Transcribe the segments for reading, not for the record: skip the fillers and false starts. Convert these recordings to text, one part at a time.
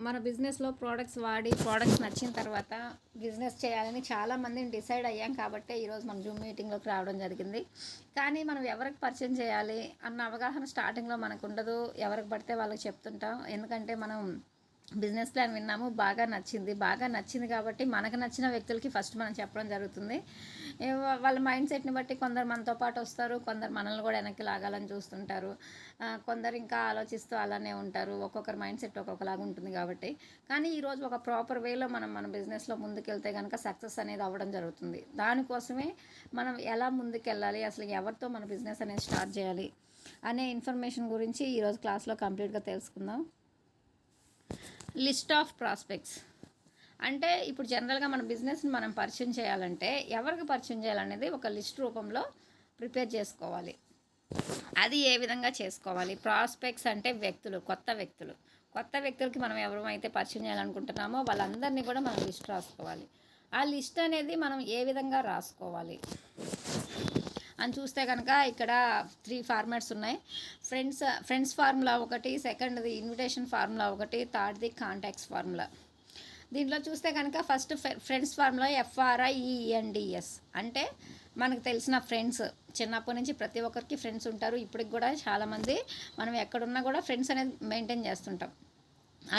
మన బిజినెస్లో ప్రోడక్ట్స్ వాడి ప్రోడక్ట్స్ నచ్చిన తర్వాత బిజినెస్ చేయాలని చాలామందిని డిసైడ్ అయ్యాం కాబట్టి ఈరోజు మనం జూమ్ మీటింగ్లోకి రావడం జరిగింది. కానీ మనం ఎవరికి పరిచయం చేయాలి అన్న అవగాహన స్టార్టింగ్లో మనకు ఉండదు. ఎవరికి పడితే వాళ్ళకి చెప్తుంటాం. ఎందుకంటే మనం బిజినెస్ ప్లాన్ విన్నాము, బాగా నచ్చింది కాబట్టి మనకు నచ్చిన వ్యక్తులకి ఫస్ట్ మనం చెప్పడం జరుగుతుంది. వాళ్ళ మైండ్ సెట్ని బట్టి కొందరు మనతో పాటు వస్తారు, కొందరు మనల్ని కూడా వెనక్కి లాగాలని చూస్తుంటారు, కొందరు ఇంకా ఆలోచిస్తూ అలానే ఉంటారు. ఒక్కొక్కరి మైండ్ సెట్ ఒక్కొక్కలాగా ఉంటుంది కాబట్టి. కానీ ఈరోజు ఒక ప్రాపర్ వేలో మన బిజినెస్లో ముందుకెళ్తే కనుక సక్సెస్ అనేది అవ్వడం జరుగుతుంది. దానికోసమే మనం ఎలా ముందుకెళ్ళాలి, అసలు ఎవరితో మన బిజినెస్ అనేది స్టార్ట్ చేయాలి అనే ఇన్ఫర్మేషన్ గురించి ఈరోజు క్లాస్లో కంప్లీట్గా తెలుసుకుందాం. లిస్ట్ ఆఫ్ ప్రాస్పెక్ట్స్ అంటే ఇప్పుడు జనరల్గా మన బిజినెస్ని మనం పరిచయం చేయాలంటే ఎవరికి పరిచయం చేయాలనేది ఒక లిస్ట్ రూపంలో ప్రిపేర్ చేసుకోవాలి. అది ఏ విధంగా చేసుకోవాలి? ప్రాస్పెక్ట్స్ అంటే కొత్త వ్యక్తులకి మనం ఎవరైతే పరిచయం చేయాలనుకుంటున్నామో వాళ్ళందరినీ కూడా మనం లిస్ట్ రాసుకోవాలి. ఆ లిస్ట్ అనేది మనం ఏ విధంగా రాసుకోవాలి అని చూస్తే కనుక ఇక్కడ 3 ఫార్మాట్స్ ఉన్నాయి. ఫ్రెండ్స్ ఫార్ములా ఒకటి, సెకండ్ది ఇన్విటేషన్ ఫార్ములా ఒకటి, థర్డ్ది కాంటాక్ట్స్ ఫార్ములా. దీంట్లో చూస్తే కనుక ఫస్ట్ ఫ్రెండ్స్ ఫార్ములా FRIENDS అంటే మనకు తెలిసిన ఫ్రెండ్స్. చిన్నప్పటి నుంచి ప్రతి ఒక్కరికి ఫ్రెండ్స్ ఉంటారు. ఇప్పటికి కూడా చాలామంది మనం ఎక్కడున్నా కూడా ఫ్రెండ్స్ అనేది మెయింటైన్ చేస్తుంటాం.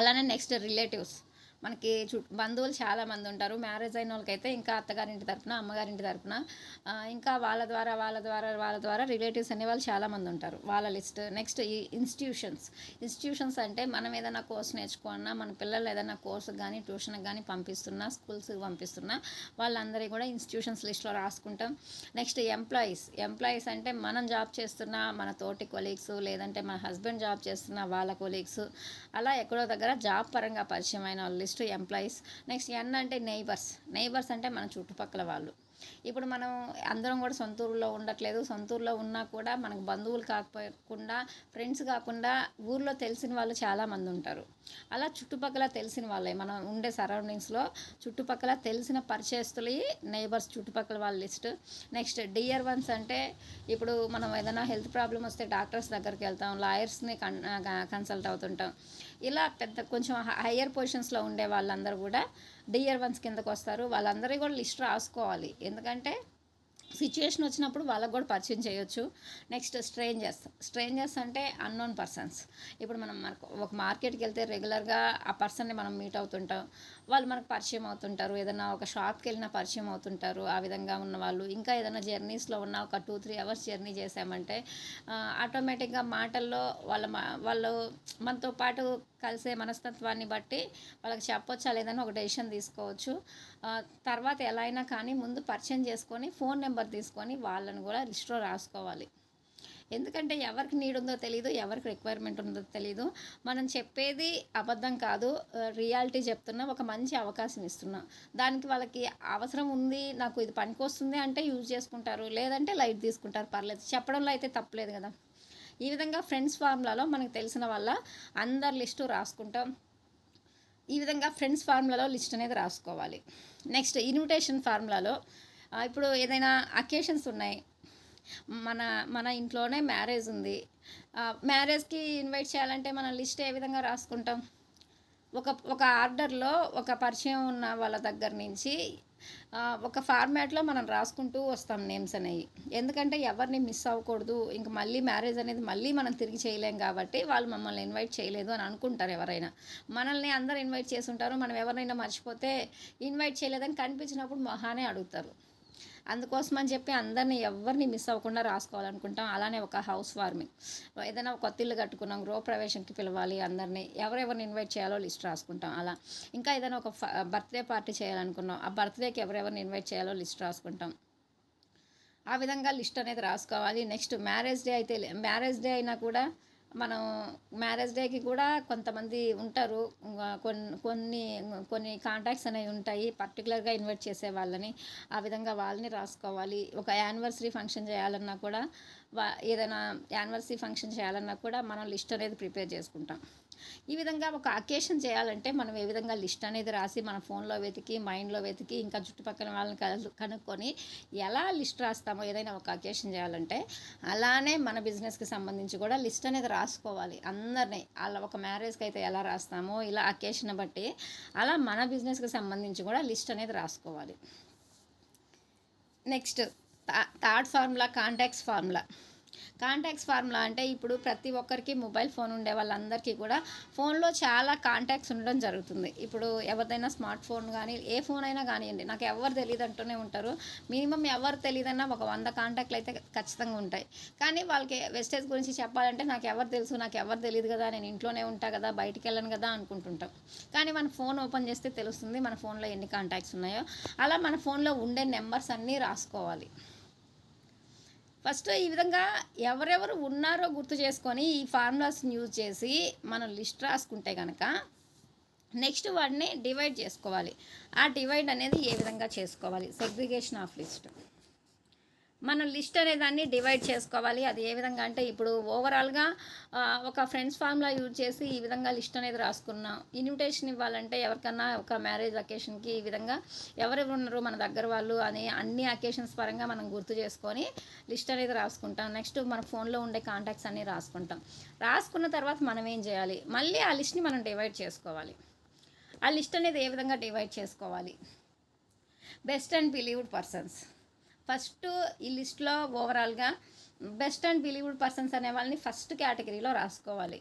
అలానే నెక్స్ట్ రిలేటివ్స్, మనకి బంధువులు చాలామంది ఉంటారు. మ్యారేజ్ అయిన వాళ్ళకైతే ఇంకా అత్తగారింటి తరపున, అమ్మగారింటి తరపున, ఇంకా వాళ్ళ ద్వారా రిలేటివ్స్ అనేవాళ్ళు చాలామంది ఉంటారు. వాళ్ళ లిస్ట్. నెక్స్ట్ ఈ ఇన్స్టిట్యూషన్స్ అంటే మనం ఏదైనా కోర్స్ నేర్చుకున్నా, మన పిల్లలు ఏదైనా కోర్సు కానీ ట్యూషన్కి కానీ పంపిస్తున్నా, స్కూల్స్కి పంపిస్తున్నా వాళ్ళందరికీ కూడా ఇన్స్టిట్యూషన్స్ లిస్ట్లో రాసుకుంటాం. నెక్స్ట్ ఎంప్లాయీస్ అంటే మనం జాబ్ చేస్తున్న మన తోటి కొలీగ్స్, లేదంటే మన హస్బెండ్ జాబ్ చేస్తున్న వాళ్ళ కొలీగ్స్, అలా ఎక్కడో దగ్గర జాబ్ పరంగా పరిచయం అయిన వాళ్ళు లిస్ట్ ఎంప్లాయీస్. నెక్స్ట్ N అంటే నైబర్స్ అంటే మన చుట్టుపక్కల వాళ్ళు. ఇప్పుడు మనం అందరం కూడా సొంత ఊళ్ళో ఉండట్లేదు. సొంత ఊళ్ళో ఉన్నా కూడా మనకు బంధువులు కాకుండా, ఫ్రెండ్స్ కాకుండా ఊర్లో తెలిసిన వాళ్ళు చాలామంది ఉంటారు. అలా చుట్టుపక్కల తెలిసిన వాళ్ళే మనం ఉండే సరౌండింగ్స్లో చుట్టుపక్కల తెలిసిన పరిచయస్తులు నైబర్స్, చుట్టుపక్కల వాళ్ళ లిస్ట్. నెక్స్ట్ డియర్ వన్స్ అంటే ఇప్పుడు మనం ఏదైనా హెల్త్ ప్రాబ్లం వస్తే డాక్టర్స్ దగ్గరికి వెళ్తాం, లాయర్స్ని కన్సల్ట్ అవుతుంటాం. ఇలా కొంచెం హయ్యర్ పొజిషన్స్లో ఉండే వాళ్ళందరూ కూడా డియర్ వన్స్ కిందకు వస్తారు. వాళ్ళందరూ కూడా లిస్ట్ రాసుకోవాలి. ఎందుకంటే సిచ్యువేషన్ వచ్చినప్పుడు వాళ్ళకు కూడా పరిచయం చేయొచ్చు. నెక్స్ట్ స్ట్రేంజర్స్ అంటే అన్నోన్ పర్సన్స్. ఇప్పుడు మనం ఒక మార్కెట్కి వెళ్తే రెగ్యులర్గా ఆ పర్సన్ని మనం మీట్ అవుతుంటాం, వాళ్ళు మనకు పరిచయం అవుతుంటారు. ఏదైనా ఒక షాప్కి వెళ్ళినా పరిచయం అవుతుంటారు. ఆ విధంగా ఉన్న వాళ్ళు. ఇంకా ఏదైనా జర్నీస్లో ఉన్న ఒక 2-3 అవర్స్ జర్నీ చేసామంటే ఆటోమేటిక్గా మాటల్లో వాళ్ళు మనతో పాటు కలిసే మనస్తత్వాన్ని బట్టి వాళ్ళకి చెప్పొచ్చా లేదని ఒక డెసిషన్ తీసుకోవచ్చు. తర్వాత ఎలా అయినా కానీ ముందు పరిచయం చేసుకొని ఫోన్ నెంబర్ తీసుకొని వాళ్ళని కూడా లిస్ట్లో రాసుకోవాలి. ఎందుకంటే ఎవరికి నీడ్ ఉందో తెలియదు, ఎవరికి రిక్వైర్మెంట్ ఉందో తెలియదు. మనం చెప్పేది అబద్ధం కాదు, రియాలిటీ చెప్తున్నా, ఒక మంచి అవకాశం ఇస్తున్నాం. దానికి వాళ్ళకి అవసరం ఉంది, నాకు ఇది పనికొస్తుంది అంటే యూజ్ చేసుకుంటారు, లేదంటే లైట్ తీసుకుంటారు, పర్లేదు. చెప్పడంలో అయితే తప్పలేదు కదా. ఈ విధంగా ఫ్రెండ్స్ ఫార్ములాలో మనకు తెలిసిన వాళ్ళ అందరి లిస్టు రాసుకుంటాం. ఈ విధంగా ఫ్రెండ్స్ ఫార్ములాలో లిస్ట్ అనేది రాసుకోవాలి. నెక్స్ట్ ఇన్విటేషన్ ఫార్ములాలో ఇప్పుడు ఏదైనా అకేషన్స్ ఉన్నాయి, మన ఇంట్లోనే మ్యారేజ్ ఉంది. మ్యారేజ్కి ఇన్వైట్ చేయాలంటే మనం లిస్ట్ ఏ విధంగా రాసుకుంటాం? ఒక ఆర్డర్లో ఒక పరిచయం ఉన్న వాళ్ళ దగ్గర నుంచి ఒక ఫార్మాట్లో మనం రాసుకుంటూ వస్తాం నేమ్స్ అనేవి. ఎందుకంటే ఎవరిని మిస్ అవ్వకూడదు. ఇంక మళ్ళీ మ్యారేజ్ అనేది మళ్ళీ మనం తిరిగి చేయలేం కాబట్టి వాళ్ళు మమ్మల్ని ఇన్వైట్ చేయలేదు అని అనుకుంటారు. ఎవరైనా మనల్ని అందరూ ఇన్వైట్ చేసి ఉంటారు, మనం ఎవరినైనా మర్చిపోతే ఇన్వైట్ చేయలేదని కనిపించినప్పుడు మొహానే అడుగుతారు. అందుకోసం అని చెప్పి అందరినీ ఎవరిని మిస్ అవ్వకుండా రాసుకోవాలనుకుంటాం. అలానే ఒక హౌస్ వార్మింగ్, ఏదైనా ఒక కొత్త ఇల్లు కట్టుకున్నాం, గృహప్రవేశంకి పిలవాలి అందరినీ, ఎవరెవరిని ఇన్వైట్ చేయాలో లిస్ట్ రాసుకుంటాం. అలా ఇంకా ఏదైనా ఒక బర్త్డే పార్టీ చేయాలనుకున్నాం, ఆ బర్త్డేకి ఎవరెవరిని ఇన్వైట్ చేయాలో లిస్ట్ రాసుకుంటాం. ఆ విధంగా లిస్ట్ అనేది రాసుకోవాలి. నెక్స్ట్ మ్యారేజ్ డే అయినా కూడా మనం మ్యారేజ్ డేకి కూడా కొంతమంది ఉంటారు, కొన్ని కాంటాక్ట్స్ అనేవి ఉంటాయి పర్టికులర్గా ఇన్వైట్ చేసే వాళ్ళని. ఆ విధంగా వాళ్ళని రాసుకోవాలి. ఒక యానివర్సరీ ఫంక్షన్ చేయాలన్నా కూడా ఏదైనా యానివర్సరీ ఫంక్షన్ చేయాలన్నా కూడా మనం లిస్ట్ అనేది ప్రిపేర్ చేసుకుంటాం. ఈ విధంగా ఒక అకేషన్ చేయాలంటే మనం ఏ విధంగా లిస్ట్ అనేది రాసి మన ఫోన్లో వెతికి, మైండ్లో వెతికి, ఇంకా చుట్టుపక్కల వాళ్ళని కనుక్కొని ఎలా లిస్ట్ రాస్తామో ఏదైనా ఒక అకేషన్ చేయాలంటే, అలానే మన బిజినెస్కి సంబంధించి కూడా లిస్ట్ అనేది రాసుకోవాలి అందరినీ. అలా ఒక మ్యారేజ్కి అయితే ఎలా రాస్తామో ఇలా అకేషన్ బట్టి అలా మన బిజినెస్కి సంబంధించి కూడా లిస్ట్ అనేది రాసుకోవాలి. Next third formula contacts formula అంటే ఇప్పుడు ప్రతి ఒక్కరికి మొబైల్ ఫోన్ ఉండే వాళ్ళందరికీ కూడా ఫోన్లో చాలా కాంటాక్ట్స్ ఉండడం జరుగుతుంది. ఇప్పుడు ఎవరిదైనా స్మార్ట్ ఫోన్ కానీ ఏ ఫోన్ అయినా కానివ్వండి, నాకు ఎవరు తెలియదు అంటూనే ఉంటారు. మినిమం ఎవరు తెలియదన్నా ఒక 100 కాంటాక్ట్లు అయితే ఖచ్చితంగా ఉంటాయి. కానీ వాళ్ళకి వెస్టేజ్ గురించి చెప్పాలంటే నాకు ఎవరు తెలుసు, నాకు ఎవరు తెలియదు కదా, నేను ఇంట్లోనే ఉంటా కదా, బయటికి వెళ్ళను కదా అనుకుంటుంటాం. కానీ మన ఫోన్ ఓపెన్ చేస్తే తెలుస్తుంది మన ఫోన్లో ఎన్ని కాంటాక్ట్స్ ఉన్నాయో. అలా మన ఫోన్లో ఉండే నెంబర్స్ అన్నీ రాసుకోవాలి. ఫస్ట్ ఈ విధంగా ఎవరెవరు ఉన్నారో గుర్తు చేసుకొని ఈ ఫార్ములాస్ని యూజ్ చేసి మనం లిస్ట్ రాసుకుంటే కనుక నెక్స్ట్ వాటిని డివైడ్ చేసుకోవాలి. ఆ డివైడ్ అనేది ఏ విధంగా చేసుకోవాలి, సెగ్రిగేషన్ ఆఫ్ లిస్ట్. మనం లిస్ట్ అనే దాన్ని డివైడ్ చేసుకోవాలి. అది ఏ విధంగా అంటే ఇప్పుడు ఓవరాల్గా ఒక ఫ్రెండ్స్ ఫార్ములా యూజ్ చేసి ఈ విధంగా లిస్ట్ అనేది రాసుకున్నాం. ఇన్విటేషన్ ఇవ్వాలంటే ఎవరికన్నా ఒక మ్యారేజ్ అకేషన్కి ఈ విధంగా ఎవరెవరు ఉన్నారు మన దగ్గర వాళ్ళు అని అన్ని అకేషన్స్ పరంగా మనం గుర్తు చేసుకొని లిస్ట్ అనేది రాసుకుంటాం. నెక్స్ట్ మన ఫోన్లో ఉండే కాంటాక్ట్స్ అన్నీ రాసుకుంటాం. రాసుకున్న తర్వాత మనం ఏం చేయాలి, మళ్ళీ ఆ లిస్ట్ని మనం డివైడ్ చేసుకోవాలి. ఆ లిస్ట్ అనేది ఏ విధంగా డివైడ్ చేసుకోవాలి, best and believed persons. First ఈ లిస్ట్లో ఓవరాల్గా బెస్ట్ అండ్ బిలీవ్డ్ పర్సన్స్ అనే వాళ్ళని ఫస్ట్ కేటగిరీలో రాసుకోవాలి.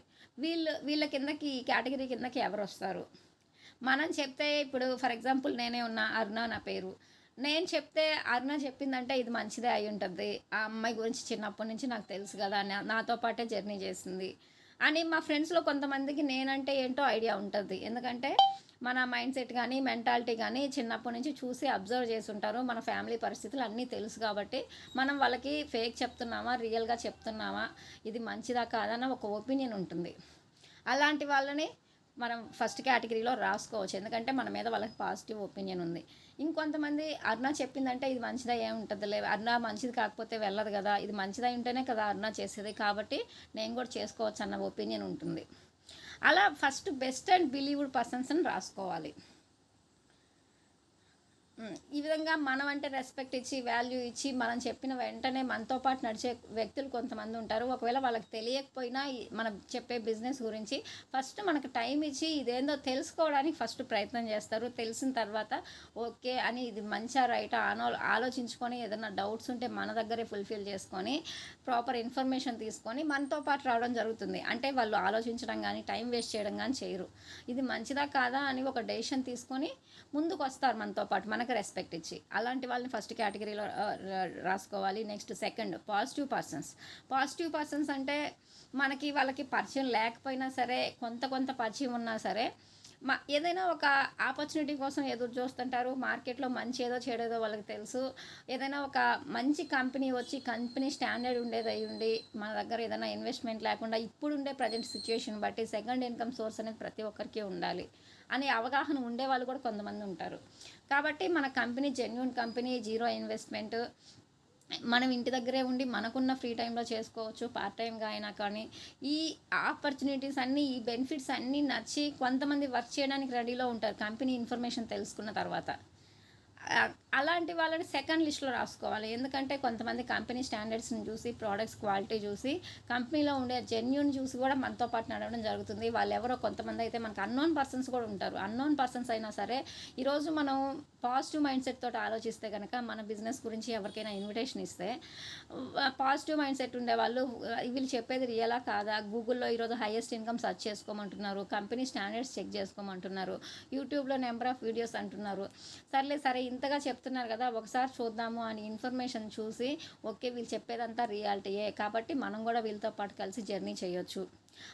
వీళ్ళ కిందకి ఈ కేటగిరీ కిందకి ఎవరు వస్తారు, మనం చెప్తే ఇప్పుడు ఫర్ ఎగ్జాంపుల్ నేనే ఉన్నా, అరుణ నా పేరు, నేను చెప్తే అరుణ చెప్పిందంటే ఇది మంచిదే అయి ఉంటుంది, ఆ అమ్మాయి గురించి చిన్నప్పటి నుంచి నాకు తెలుసు కదా, నాతో పాటే జర్నీ చేసింది అని మా ఫ్రెండ్స్లో కొంతమందికి నేనంటే ఏంటో ఐడియా ఉంటుంది. ఎందుకంటే మన మైండ్ సెట్ కానీ మెంటాలిటీ కానీ చిన్నప్పటి నుంచి చూసి అబ్జర్వ్ చేసి ఉంటారు. మన ఫ్యామిలీ పరిస్థితులు అన్నీ తెలుసు కాబట్టి మనం వాళ్ళకి ఫేక్ చెప్తున్నామా రియల్గా చెప్తున్నామా, ఇది మంచిదా కాదన్న ఒక ఒపీనియన్ ఉంటుంది. అలాంటి వాళ్ళని మనం ఫస్ట్ కేటగిరీలో రాసుకోవచ్చు, ఎందుకంటే మన మీద వాళ్ళకి పాజిటివ్ ఒపీనియన్ ఉంది. ఇంకొంతమంది అరుణ చెప్పిందంటే ఇది మంచిదా ఏముంటుంది లే, అరుణ మంచిది కాకపోతే వెళ్ళదు కదా, ఇది మంచిదా ఉంటేనే కదా అరుణ చేసేది, కాబట్టి నేను కూడా చేసుకోవచ్చు అన్న ఒపీనియన్ ఉంటుంది. అలా first best and believed persons అని రాసుకోవాలి. ఈ విధంగా మనం అంటే రెస్పెక్ట్ ఇచ్చి వాల్యూ ఇచ్చి మనం చెప్పిన వెంటనే మనతో పాటు నడిచే వ్యక్తులు కొంతమంది ఉంటారు. ఒకవేళ వాళ్ళకి తెలియకపోయినా మనం చెప్పే బిజినెస్ గురించి ఫస్ట్ మనకు టైం ఇచ్చి ఇదేందో తెలుసుకోవడానికి ఫస్ట్ ప్రయత్నం చేస్తారు. తెలిసిన తర్వాత ఓకే అని ఇది మంచిగా రైటా ఆలోచించుకొని ఏదైనా డౌట్స్ ఉంటే మన దగ్గరే ఫుల్ఫిల్ చేసుకొని ప్రాపర్ ఇన్ఫర్మేషన్ తీసుకొని మనతో పాటు రావడం జరుగుతుంది. అంటే వాళ్ళు ఆలోచించడం కానీ టైం వేస్ట్ చేయడం కానీ చేయరు. ఇది మంచిదా కాదా అని ఒక డెసిషన్ తీసుకొని ముందుకు వస్తారు మనతో పాటు, మనకు రెస్పెక్ట్ ఇచ్చి. అలాంటి వాళ్ళని ఫస్ట్ కేటగిరీలో రాసుకోవాలి. నెక్స్ట్ సెకండ్ పాజిటివ్ పర్సన్స్ అంటే మనకి వాళ్ళకి పరిచయం లేకపోయినా సరే, కొంత పరిచయం ఉన్నా సరే, ఏదైనా ఒక ఆపర్చునిటీ కోసం ఎదురు చూస్తుంటారు. మార్కెట్లో మంచి ఏదో చెడేదో వాళ్ళకి తెలుసు. ఏదైనా ఒక మంచి కంపెనీ వచ్చి కంపెనీ స్టాండర్డ్ ఉండేది అయి ఉండి మన దగ్గర ఏదైనా ఇన్వెస్ట్మెంట్ లేకుండా ఇప్పుడుండే ప్రజెంట్ సిచ్యువేషన్ బట్టి సెకండ్ ఇన్కమ్ సోర్స్ అనేది ప్రతి ఒక్కరికి ఉండాలి అనే అవగాహన ఉండే వాళ్ళు కూడా కొంతమంది ఉంటారు. కాబట్టి మన company genuine company, zero investment, మనం ఇంటి దగ్గరే ఉండి మనకున్న ఫ్రీ టైంలో చేసుకోవచ్చు, పార్ట్ టైంగా అయినా. కానీ ఈ ఆపర్చునిటీస్ అన్నీ, ఈ బెనిఫిట్స్ అన్నీ నచ్చి కొంతమంది వర్క్ చేయడానికి రెడీలో ఉంటారు కంపెనీ ఇన్ఫర్మేషన్ తెలుసుకున్న తర్వాత. అలాంటి వాళ్ళని సెకండ్ లిస్ట్లో రాసుకోవాలి. ఎందుకంటే కొంతమంది కంపెనీ స్టాండర్డ్స్ని చూసి, ప్రోడక్ట్స్ క్వాలిటీ చూసి, కంపెనీలో ఉండే జెన్యూన్ చూసి కూడా మనతో పాటు నడవడం జరుగుతుంది. వాళ్ళు ఎవరో కొంతమంది అయితే మనకు అన్నోన్ పర్సన్స్ కూడా ఉంటారు. అన్నోన్ పర్సన్స్ అయినా సరే ఈరోజు మనం పాజిటివ్ మైండ్ సెట్ తోటి ఆలోచిస్తే కనుక మన బిజినెస్ గురించి ఎవరికైనా ఇన్విటేషన్ ఇస్తే పాజిటివ్ మైండ్ సెట్ ఉండేవాళ్ళు వీళ్ళు చెప్పేది రియలా కాదా, గూగుల్లో ఈరోజు హైయెస్ట్ ఇన్కమ్ సర్చ్ చేసుకోమంటున్నారు, కంపెనీ స్టాండర్డ్స్ చెక్ చేసుకోమంటున్నారు, యూట్యూబ్లో నెంబర్ ఆఫ్ వీడియోస్ అంటున్నారు, సరే ఇంతగా చెప్తున్నారు కదా ఒకసారి చూద్దాము అని ఇన్ఫర్మేషన్ చూసి ఓకే వీళ్ళు చెప్పేదంతా రియాలిటీయే కాబట్టి మనం కూడా వీళ్ళతో పాటు కలిసి జర్నీ చేయొచ్చు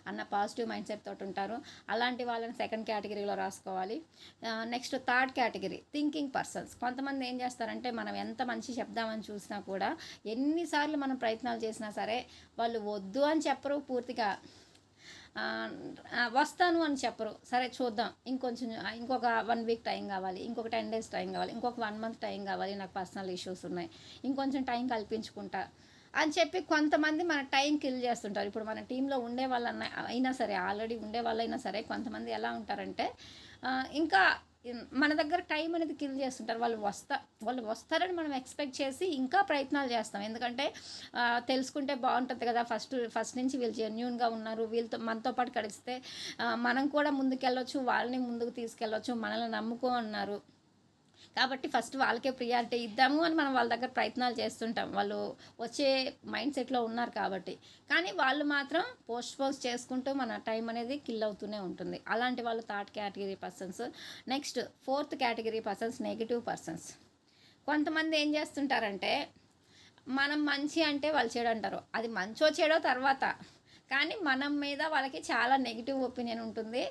అన్న పాజిటివ్ మైండ్ సెట్ తోటి ఉంటారు. అలాంటి వాళ్ళని సెకండ్ కేటగిరీలో రాసుకోవాలి. Next third category thinking persons. కొంతమంది ఏం చేస్తారంటే మనం ఎంత మంచి చెప్దామని చూసినా కూడా ఎన్నిసార్లు మనం ప్రయత్నాలు చేసినా సరే వాళ్ళు వద్దు అని చెప్పరు, పూర్తిగా వస్తాను అని చెప్పరు. సరే చూద్దాం, ఇంకొక 1 వీక్ టైం కావాలి, ఇంకొక 10 డేస్ టైం కావాలి, ఇంకొక 1 మంత్ టైం కావాలి, నాకు పర్సనల్ ఇష్యూస్ ఉన్నాయి, ఇంకొంచెం టైం కల్పించుకుంటా అని చెప్పి కొంతమంది మన టైం కిల్ చేస్తుంటారు. ఇప్పుడు మన టీంలో ఉండే వాళ్ళన్నా అయినా సరే, ఆల్రెడీ ఉండే వాళ్ళైనా సరే, కొంతమంది ఎలా ఉంటారంటే ఇంకా మన దగ్గర టైం అనేది కిల్ చేస్తుంటారు. వాళ్ళు వస్తారని మనం ఎక్స్పెక్ట్ చేసి ఇంకా ప్రయత్నాలు చేస్తాం. ఎందుకంటే తెలుసుకుంటే బాగుంటుంది కదా, ఫస్ట్ నుంచి వీళ్ళు జెన్యూన్గా ఉన్నారు, వీళ్ళతో మనతో పాటు కలిస్తే మనం కూడా ముందుకెళ్ళొచ్చు, వాళ్ళని ముందుకు తీసుకెళ్ళొచ్చు, మనల్ని నమ్ముకో అన్నారు కాబట్టి ఫస్ట్ వాళ్ళకే ప్రియారిటీ ఇద్దాము అని మనం వాళ్ళ దగ్గర ప్రయత్నాలు చేస్తుంటాం. వాళ్ళు వచ్చే మైండ్ సెట్లో ఉన్నారు కాబట్టి. కానీ వాళ్ళు మాత్రం పోస్ట్ చేసుకుంటూ మన టైం అనేది కిల్ అవుతూనే ఉంటుంది. అలాంటి వాళ్ళు third category persons. Next fourth category persons negative persons. కొంతమంది ఏం చేస్తుంటారంటే మనం మంచి అంటే వాళ్ళు చెడు అంటారు. అది మంచో చెడో తర్వాత, కానీ మనం మీద వాళ్ళకి చాలా నెగిటివ్ ఒపీనియన్ ఉంటుంది.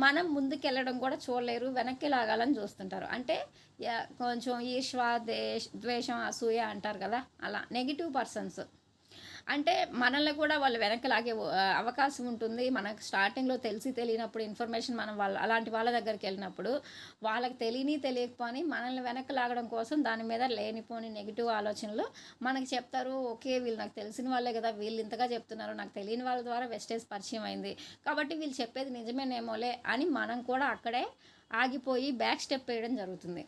మనం ముందుకెళ్ళడం కూడా చూడలేరు, వెనక్కి లాగాలని చూస్తుంటారు. అంటే కొంచెం ఈర్ష్వ, ద్వేషం, అసూయ అంటారు కదా, అలా నెగిటివ్ పర్సన్స్. అంటే మనల్ని కూడా వాళ్ళు వెనక్కి లాగే అవకాశం ఉంటుంది. మనకు స్టార్టింగ్లో తెలియనప్పుడు ఇన్ఫర్మేషన్ మనం అలాంటి వాళ్ళ దగ్గరికి వెళ్ళినప్పుడు వాళ్ళకి తెలియకపోని మనల్ని వెనక్కి లాగడం కోసం దాని మీద లేనిపోని నెగిటివ్ ఆలోచనలు మనకి చెప్తారు. ఓకే, వీళ్ళు నాకు తెలిసిన వాళ్ళే కదా, వీళ్ళు ఇంతగా చెప్తున్నారు, నాకు తెలియని వాళ్ళ ద్వారా వెస్టేజ్ పరిచయం అయింది కాబట్టి వీళ్ళు చెప్పేది నిజమేనేమోలే అని మనం కూడా అక్కడే ఆగిపోయి బ్యాక్ స్టెప్ వేయడం జరుగుతుంది.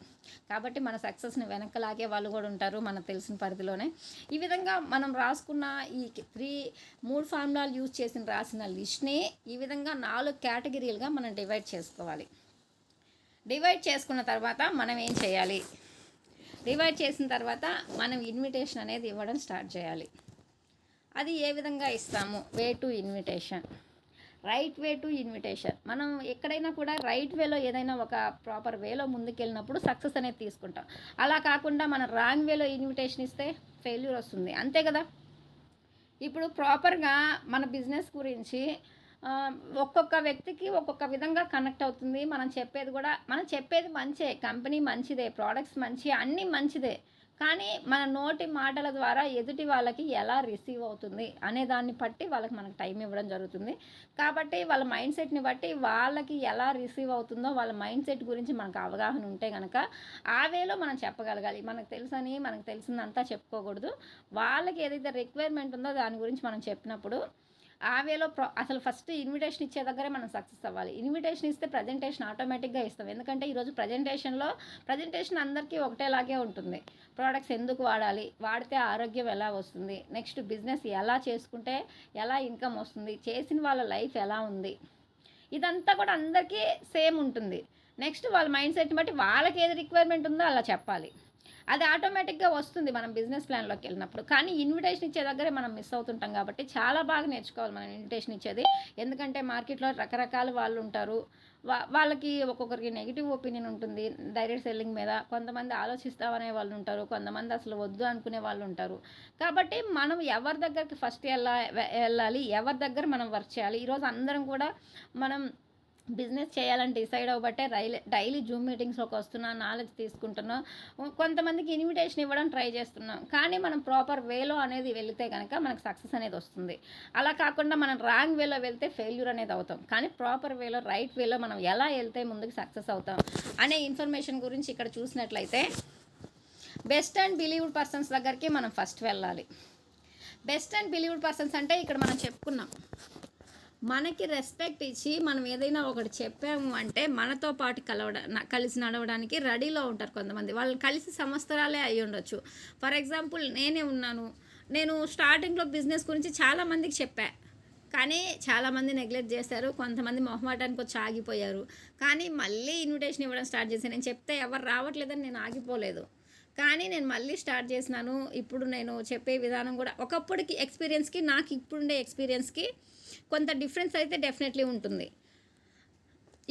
కాబట్టి మన సక్సెస్ని వెనకలాగే వాళ్ళు కూడా ఉంటారు మనకు తెలిసిన పరిధిలోనే. ఈ విధంగా మనం రాసుకున్న ఈ 3 ఫార్ములాలు యూజ్ చేసిన రాసిన లిస్ట్ని ఈ విధంగా 4 కేటగిరీలుగా మనం డివైడ్ చేసుకోవాలి. డివైడ్ చేసుకున్న తర్వాత మనం ఏం చేయాలి? డివైడ్ చేసిన తర్వాత మనం ఇన్విటేషన్ అనేది ఇవ్వడం స్టార్ట్ చేయాలి. అది ఏ విధంగా ఇస్తాము? Way to invitation. Right way to invitation. మనం ఎక్కడైనా కూడా రైట్ వేలో ఏదైనా ఒక ప్రాపర్ వేలో ముందుకెళ్ళినప్పుడు సక్సెస్ అనేది తీసుకుంటాం. అలా కాకుండా మనం రాంగ్ వేలో ఇన్విటేషన్ ఇస్తే ఫెయిల్యూర్ వస్తుంది, అంతే కదా. ఇప్పుడు ప్రాపర్గా మన బిజినెస్ గురించి ఒక్కొక్క వ్యక్తికి ఒక్కొక్క విధంగా కనెక్ట్ అవుతుంది. మనం చెప్పేది మంచే, కంపెనీ మంచిదే, ప్రోడక్ట్స్ మంచి, అన్నీ మంచిదే. కానీ మన నోటి మాటల ద్వారా ఎదుటి వాళ్ళకి ఎలా రిసీవ్ అవుతుంది అనే దాన్ని బట్టి మనకు టైం ఇవ్వడం జరుగుతుంది. కాబట్టి వాళ్ళ మైండ్ సెట్ని బట్టి వాళ్ళకి ఎలా రిసీవ్ అవుతుందో వాళ్ళ మైండ్ సెట్ గురించి మనకు అవగాహన ఉంటే కనుక ఆ వేలో మనం చెప్పగలగాలి. మనకు తెలిసిందంతా చెప్పుకోకూడదు. వాళ్ళకి ఏదైతే రిక్వైర్మెంట్ ఉందో దాని గురించి మనం చెప్పినప్పుడు ఆ వేలో అసలు ఫస్ట్ ఇన్విటేషన్ ఇచ్చే దగ్గరే మనం సక్సెస్ అవ్వాలి. ఇన్విటేషన్ ఇస్తే ప్రజెంటేషన్ ఆటోమేటిక్గా ఇస్తాం. ఎందుకంటే ఈరోజు ప్రజెంటేషన్ అందరికీ ఒకటేలాగే ఉంటుంది. ప్రోడక్ట్స్ ఎందుకు వాడాలి, వాడితే ఆరోగ్యం ఎలా వస్తుంది, నెక్స్ట్ బిజినెస్ ఎలా చేసుకుంటే ఎలా ఇన్కమ్ వస్తుంది, చేసిన వాళ్ళ లైఫ్ ఎలా ఉంది, ఇదంతా కూడా అందరికీ సేమ్ ఉంటుంది. నెక్స్ట్ వాళ్ళ మైండ్ సెట్ని బట్టి వాళ్ళకి ఏది రిక్వైర్మెంట్ ఉందో అలా చెప్పాలి. అది ఆటోమేటిక్గా వస్తుంది మనం బిజినెస్ ప్లాన్లోకి వెళ్ళినప్పుడు. కానీ ఇన్విటేషన్ ఇచ్చే దగ్గరే మనం మిస్ అవుతుంటాం కాబట్టి చాలా బాగా నేర్చుకోవాలి మనం ఇన్విటేషన్ ఇచ్చేది. ఎందుకంటే మార్కెట్లో రకరకాల వాళ్ళు ఉంటారు. వాళ్ళకి ఒక్కొక్కరికి నెగిటివ్ ఒపీనియన్ ఉంటుంది డైరెక్ట్ సెల్లింగ్ మీద. కొంతమంది ఆలోచిస్తామనే వాళ్ళు ఉంటారు, కొంతమంది అసలు వద్దు అనుకునే వాళ్ళు ఉంటారు. కాబట్టి మనం ఎవరి దగ్గరికి ఫస్ట్ వెళ్ళాలి, ఎవరి దగ్గర మనం వర్క్ చేయాలి. ఈరోజు అందరం కూడా మనం బిజినెస్ చేయాలని డిసైడ్ అవ్వబట్టే డైలీ జూమ్ మీటింగ్స్లోకి వస్తున్నాం, నాలెడ్జ్ తీసుకుంటున్నాం, కొంతమందికి ఇన్విటేషన్ ఇవ్వడం ట్రై చేస్తున్నాం. కానీ మనం ప్రాపర్ వేలో అనేది వెళితే కనుక మనకు సక్సెస్ అనేది వస్తుంది. అలా కాకుండా మనం రాంగ్ వేలో వెళ్తే ఫెయిల్యూర్ అనేది అవుతాం. కానీ ప్రాపర్ వేలో, రైట్ వేలో మనం ఎలా వెళ్తే ముందుకు సక్సెస్ అవుతాం అనే ఇన్ఫర్మేషన్ గురించి ఇక్కడ చూసినట్లయితే బెస్ట్ అండ్ బిలీవ్డ్ పర్సన్స్ దగ్గరికి మనం ఫస్ట్ వెళ్ళాలి. బెస్ట్ అండ్ బిలీవ్డ్ పర్సన్స్ అంటే ఇక్కడ మనం చెప్పుకున్నాం, మనకి రెస్పెక్ట్ ఇచ్చి మనం ఏదైనా ఒకటి చెప్పాము అంటే మనతో పాటు కలిసి నడవడానికి రెడీలో ఉంటారు కొంతమంది. వాళ్ళు కలిసి సంవత్సరాలే అయ్యి ఉండొచ్చు. ఫర్ ఎగ్జాంపుల్ నేనే ఉన్నాను. నేను స్టార్టింగ్లో బిజినెస్ గురించి చాలామందికి చెప్పా, కానీ చాలామంది నెగ్లెక్ట్ చేశారు. కొంతమంది మొహమాటానికి వచ్చి ఆగిపోయారు. కానీ మళ్ళీ ఇన్విటేషన్ ఇవ్వడం స్టార్ట్ చేశాను. నేను చెప్తే ఎవరు రావట్లేదని నేను ఆగిపోలేదు, కానీ నేను మళ్ళీ స్టార్ట్ చేసినాను. ఇప్పుడు నేను చెప్పే విధానం కూడా ఒకప్పటికి ఎక్స్పీరియన్స్కి నాకు ఇప్పుడుండే ఎక్స్పీరియన్స్కి కొంత డిఫరెన్స్ అయితే డెఫినెట్లీ ఉంటుంది.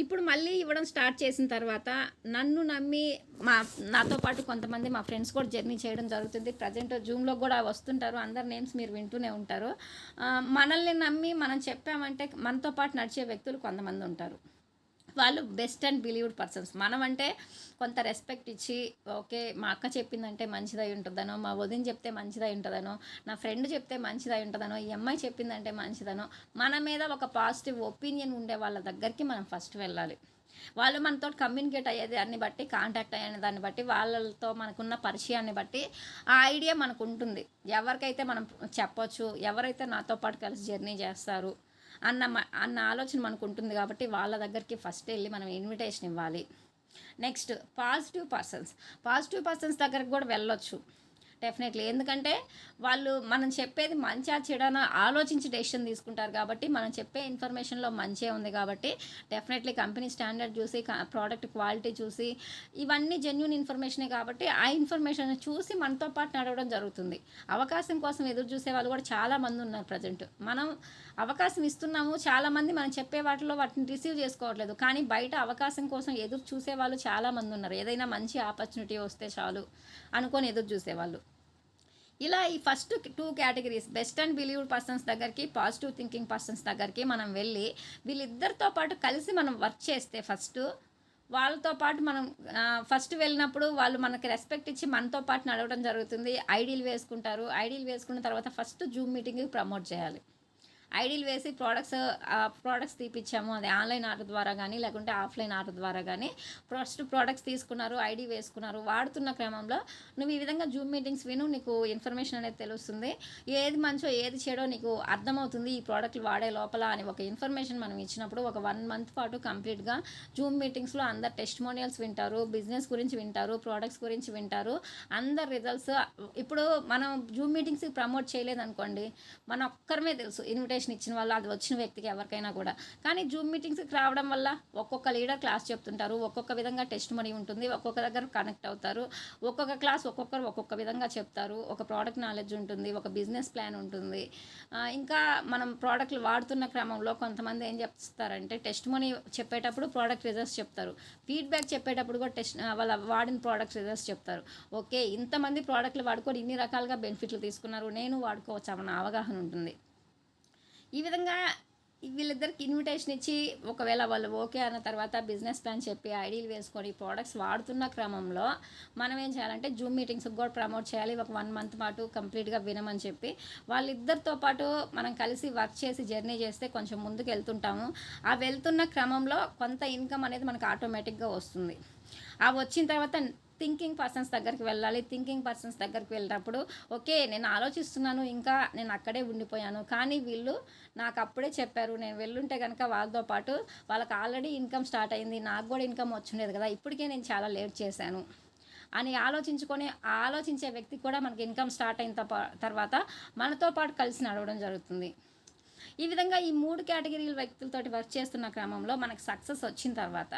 ఇప్పుడు మళ్ళీ ఇవ్వడం స్టార్ట్ చేసిన తర్వాత నన్ను నమ్మి నాతో పాటు కొంతమంది మా ఫ్రెండ్స్ కూడా జర్నీ చేయడం జరుగుతుంది. ప్రజెంట్ జూమ్లో కూడా వస్తుంటారు, అందరి నేమ్స్ మీరు వింటూనే ఉంటారు. మనల్ని నమ్మి మనం చెప్పామంటే మనతో పాటు నడిచే వ్యక్తులు కొంతమంది ఉంటారు. వాళ్ళు బెస్ట్ అండ్ బిలీవ్డ్ పర్సన్స్. మనం అంటే కొంత రెస్పెక్ట్ ఇచ్చి, ఓకే మా అక్క చెప్పిందంటే మంచిదై ఉంటుందనో, మా వదిన చెప్తే మంచిదై ఉంటుందనో, నా ఫ్రెండ్ చెప్తే మంచిదై ఉంటుందనో, ఈ అమ్మాయి చెప్పిందంటే మంచిదనో, మన మీద ఒక పాజిటివ్ ఒపీనియన్ ఉండే వాళ్ళ దగ్గరికి మనం ఫస్ట్ వెళ్ళాలి. వాళ్ళు మనతో కమ్యూనికేట్ అయ్యే దాన్ని బట్టి, కాంటాక్ట్ అయ్యే దాన్ని బట్టి, వాళ్ళతో మనకున్న పరిచయాన్ని బట్టి ఆ ఐడియా మనకు ఉంటుంది. ఎవరికైతే మనం చెప్పొచ్చు, ఎవరైతే నాతో పాటు కలిసి జర్నీ చేస్తారు అన్న ఆలోచన మనకు ఉంటుంది. కాబట్టి వాళ్ళ దగ్గరికి ఫస్ట్ వెళ్ళి మనం ఇన్విటేషన్ ఇవ్వాలి. నెక్స్ట్ పాజిటివ్ పర్సన్స్ దగ్గరికి కూడా వెళ్ళొచ్చు డెఫినెట్లీ. ఎందుకంటే వాళ్ళు మనం చెప్పేది మంచిగా చెడన ఆలోచించి డెసిషన్ తీసుకుంటారు. కాబట్టి మనం చెప్పే ఇన్ఫర్మేషన్లో మంచే ఉంది కాబట్టి డెఫినెట్లీ కంపెనీ స్టాండర్డ్ చూసి, ప్రోడక్ట్ క్వాలిటీ చూసి, ఇవన్నీ జెన్యూన్ ఇన్ఫర్మేషనే కాబట్టి ఆ ఇన్ఫర్మేషన్ చూసి మనతో పాటు నడవడం జరుగుతుంది. అవకాశం కోసం ఎదురు చూసే వాళ్ళు కూడా చాలామంది ఉన్నారు ప్రజెంట్. మనం అవకాశం ఇస్తున్నాము, చాలామంది మనం చెప్పే వాటిని రిసీవ్ చేసుకోవట్లేదు. కానీ బయట అవకాశం కోసం ఎదురు చూసే వాళ్ళు చాలామంది ఉన్నారు. ఏదైనా మంచి ఆపర్చునిటీ వస్తే చాలు అనుకొని ఎదురు చూసేవాళ్ళు. ఇలా ఈ first 2 categories best and believed persons దగ్గరికి, పాజిటివ్ థింకింగ్ పర్సన్స్ దగ్గరికి మనం వెళ్ళి వీళ్ళిద్దరితో పాటు కలిసి మనం వర్క్ చేస్తే వాళ్ళతో పాటు మనం ఫస్ట్ వెళ్ళినప్పుడు వాళ్ళు మనకి రెస్పెక్ట్ ఇచ్చి మనతో పాటు నడవడం జరుగుతుంది. ఐడీలు వేసుకుంటారు. ఐడీలు వేసుకున్న తర్వాత ఫస్ట్ జూమ్ మీటింగ్కి ప్రమోట్ చేయాలి. ఐడీలు వేసి ప్రోడక్ట్స్ తీపిచ్చాము, అది ఆన్లైన్ ఆర్డర్ ద్వారా కానీ లేకుంటే ఆఫ్లైన్ ఆర్డర్ ద్వారా కానీ ఫస్ట్ ప్రోడక్ట్స్ తీసుకున్నారు, ఐడీ వేసుకున్నారు. వాడుతున్న క్రమంలో నువ్వు ఈ విధంగా జూమ్ మీటింగ్స్ విను, నీకు ఇన్ఫర్మేషన్ అనేది తెలుస్తుంది. ఏది మంచో ఏది చెడో నీకు అర్థమవుతుంది ఈ ప్రోడక్ట్లు వాడే లోపల అని ఒక ఇన్ఫర్మేషన్ మనం ఇచ్చినప్పుడు ఒక 1 మంత్ పాటు కంప్లీట్గా జూమ్ మీటింగ్స్లో అందరు టెస్టిమోనియల్స్ వింటారు, బిజినెస్ గురించి వింటారు, ప్రోడక్ట్స్ గురించి వింటారు. అందరు రిజల్ట్స్ ఇప్పుడు మనం జూమ్ మీటింగ్స్కి ప్రమోట్ చేయలేదనుకోండి, మన ఒక్కరమే తెలుసు ఇన్విటేషన్ ఇచ్చిన వాళ్ళు, అది వచ్చిన వ్యక్తికి ఎవరికైనా కూడా. కానీ జూమ్ మీటింగ్స్కి రావడం వల్ల ఒక్కొక్క లీడర్ క్లాస్ చెప్తుంటారు, ఒక్కొక్క విధంగా టెస్ట్ మనీ ఉంటుంది, ఒక్కొక్క దగ్గర కనెక్ట్ అవుతారు, ఒక్కొక్క క్లాస్ ఒక్కొక్క విధంగా చెప్తారు. ఒక ప్రోడక్ట్ నాలెడ్జ్ ఉంటుంది, ఒక బిజినెస్ ప్లాన్ ఉంటుంది. ఇంకా మనం ప్రోడక్ట్లు వాడుతున్న క్రమంలో కొంతమంది ఏం చెప్తారంటే టెస్ట్ మనీ చెప్పేటప్పుడు ప్రోడక్ట్ రిజల్ట్స్ చెప్తారు, ఫీడ్బ్యాక్ చెప్పేటప్పుడు కూడా వాళ్ళ వాడిన ప్రోడక్ట్ రిజల్ట్స్ చెప్తారు. ఓకే, ఇంతమంది ప్రోడక్ట్లు వాడుకొని ఇన్ని రకాలుగా బెనిఫిట్లు తీసుకున్నారు, నేను వాడుకోవచ్చు అన్న అవగాహన ఉంటుంది. ఈ విధంగా వీళ్ళిద్దరికి ఇన్విటేషన్ ఇచ్చి ఒకవేళ వాళ్ళు ఓకే అన్న తర్వాత బిజినెస్ ప్లాన్ చెప్పి ఐడీలు వేసుకొని ప్రోడక్ట్స్ వాడుతున్న క్రమంలో మనం ఏం చేయాలంటే జూమ్ మీటింగ్స్కి కూడా ప్రమోట్ చేయాలి. ఒక 1 మంత్ పాటు కంప్లీట్గా వినమని చెప్పి వాళ్ళిద్దరితో పాటు మనం కలిసి వర్క్ చేసి జర్నీ చేస్తే కొంచెం ముందుకు వెళ్తుంటాము. ఆ వెళ్తున్న క్రమంలో కొంత ఇన్కమ్ అనేది మనకు ఆటోమేటిక్గా వస్తుంది. ఆ వచ్చిన తర్వాత థింకింగ్ పర్సన్స్ దగ్గరికి వెళ్ళాలి. థింకింగ్ పర్సన్స్ దగ్గరికి వెళ్ళినప్పుడు ఓకే, నేను ఆలోచిస్తున్నాను, ఇంకా నేను అక్కడే ఉండిపోయాను, కానీ వీళ్ళు నాకు అప్పుడే చెప్పారు, నేను వెళ్ళుంటే కనుక వాళ్ళతో పాటు వాళ్ళకి ఆల్రెడీ ఇన్కమ్ స్టార్ట్ అయింది, నాకు కూడా ఇన్కమ్ వచ్చిండేది కదా, ఇప్పటికే నేను చాలా లేట్ చేశాను అని ఆలోచించే వ్యక్తికి కూడా మనకి ఇన్కమ్ స్టార్ట్ అయిన తర్వాత మనతో పాటు కలిసి నడవడం జరుగుతుంది. ఈ విధంగా ఈ 3 కేటగిరీల వ్యక్తులతోటి వర్క్ చేస్తున్న క్రమంలో మనకు సక్సెస్ వచ్చిన తర్వాత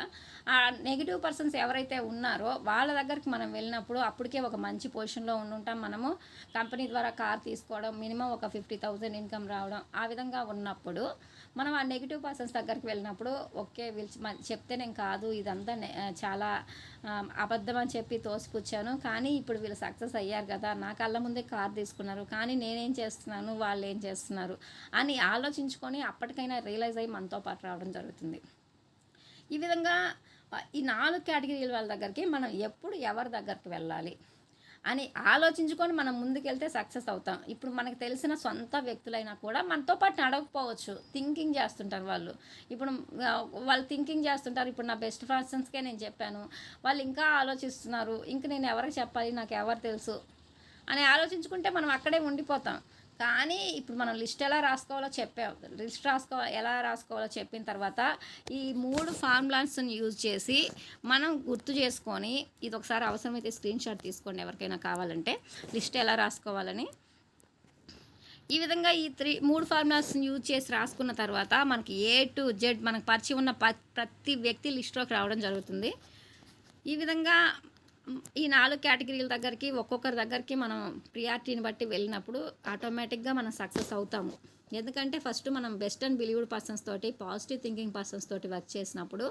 ఆ నెగిటివ్ పర్సన్స్ ఎవరైతే ఉన్నారో వాళ్ళ దగ్గరికి మనం వెళ్ళినప్పుడు అప్పటికే ఒక మంచి పొజిషన్లో ఉండుంటాం. మనము కంపెనీ ద్వారా కార్ తీసుకోవడం, మినిమం ఒక 50,000 ఇన్కమ్ రావడం, ఆ విధంగా ఉన్నప్పుడు మనం ఆ నెగిటివ్ పర్సన్స్ దగ్గరికి వెళ్ళినప్పుడు ఓకే వీళ్ళు చెప్తే నేను కాదు, ఇదంతా చాలా అబద్ధం అని చెప్పి తోసిపుచ్చాను, కానీ ఇప్పుడు వీళ్ళు సక్సెస్ అయ్యారు కదా, నా కళ్ళ ముందే కార్ తీసుకున్నారు, కానీ నేనేం చేస్తున్నాను, వాళ్ళు ఏం చేస్తున్నారు అని ఆలోచించుకొని అప్పటికైనా రియలైజ్ అయ్యి మనతో పాటు రావడం జరుగుతుంది. ఈ విధంగా ఈ 4 కేటగిరీల వాళ్ళ దగ్గరికి మనం ఎప్పుడు ఎవరి దగ్గరికి వెళ్ళాలి అని ఆలోచించుకొని మనం ముందుకెళ్తే సక్సెస్ అవుతాం. ఇప్పుడు మనకు తెలిసిన సొంత వ్యక్తులైనా కూడా మనతో పాటు నడవకపోవచ్చు, థింకింగ్ చేస్తుంటారు వాళ్ళు. ఇప్పుడు వాళ్ళు థింకింగ్ చేస్తుంటారు. ఇప్పుడు నా బెస్ట్ పర్సన్స్కే నేను చెప్పాను, వాళ్ళు ఇంకా ఆలోచిస్తున్నారు, ఇంక నేను ఎవరికి చెప్పాలి, నాకు ఎవరు తెలుసు అని ఆలోచించుకుంటే మనం అక్కడే ఉండిపోతాం. కానీ ఇప్పుడు మనం లిస్ట్ ఎలా రాసుకోవాలో ఎలా రాసుకోవాలో చెప్పిన తర్వాత ఈ 3 ఫార్ములాస్ని యూజ్ చేసి మనం గుర్తు చేసుకొని, ఇది ఒకసారి అవసరమైతే స్క్రీన్ షాట్ తీసుకోండి ఎవరికైనా కావాలంటే లిస్ట్ ఎలా రాసుకోవాలని. ఈ విధంగా ఈ 3 ఫార్ములాస్ని యూజ్ చేసి రాసుకున్న తర్వాత మనకి A to Z మనకు పరిచయం ఉన్న ప్రతి వ్యక్తి లిస్ట్లోకి రావడం జరుగుతుంది. ఈ విధంగా ఈ 4 కేటగిరీల దగ్గరికి ఒక్కొక్కరి దగ్గరికి మనం ప్రియారిటీని బట్టి వెళ్ళినప్పుడు ఆటోమేటిక్గా మనం సక్సెస్ అవుతాము. ఎందుకంటే ఫస్ట్ మనం బెస్ట్ అండ్ బిలీవ్డ్ పర్సన్స్ తోటి, పాజిటివ్ థింకింగ్ పర్సన్స్ తోటి వర్క్ చేసినప్పుడు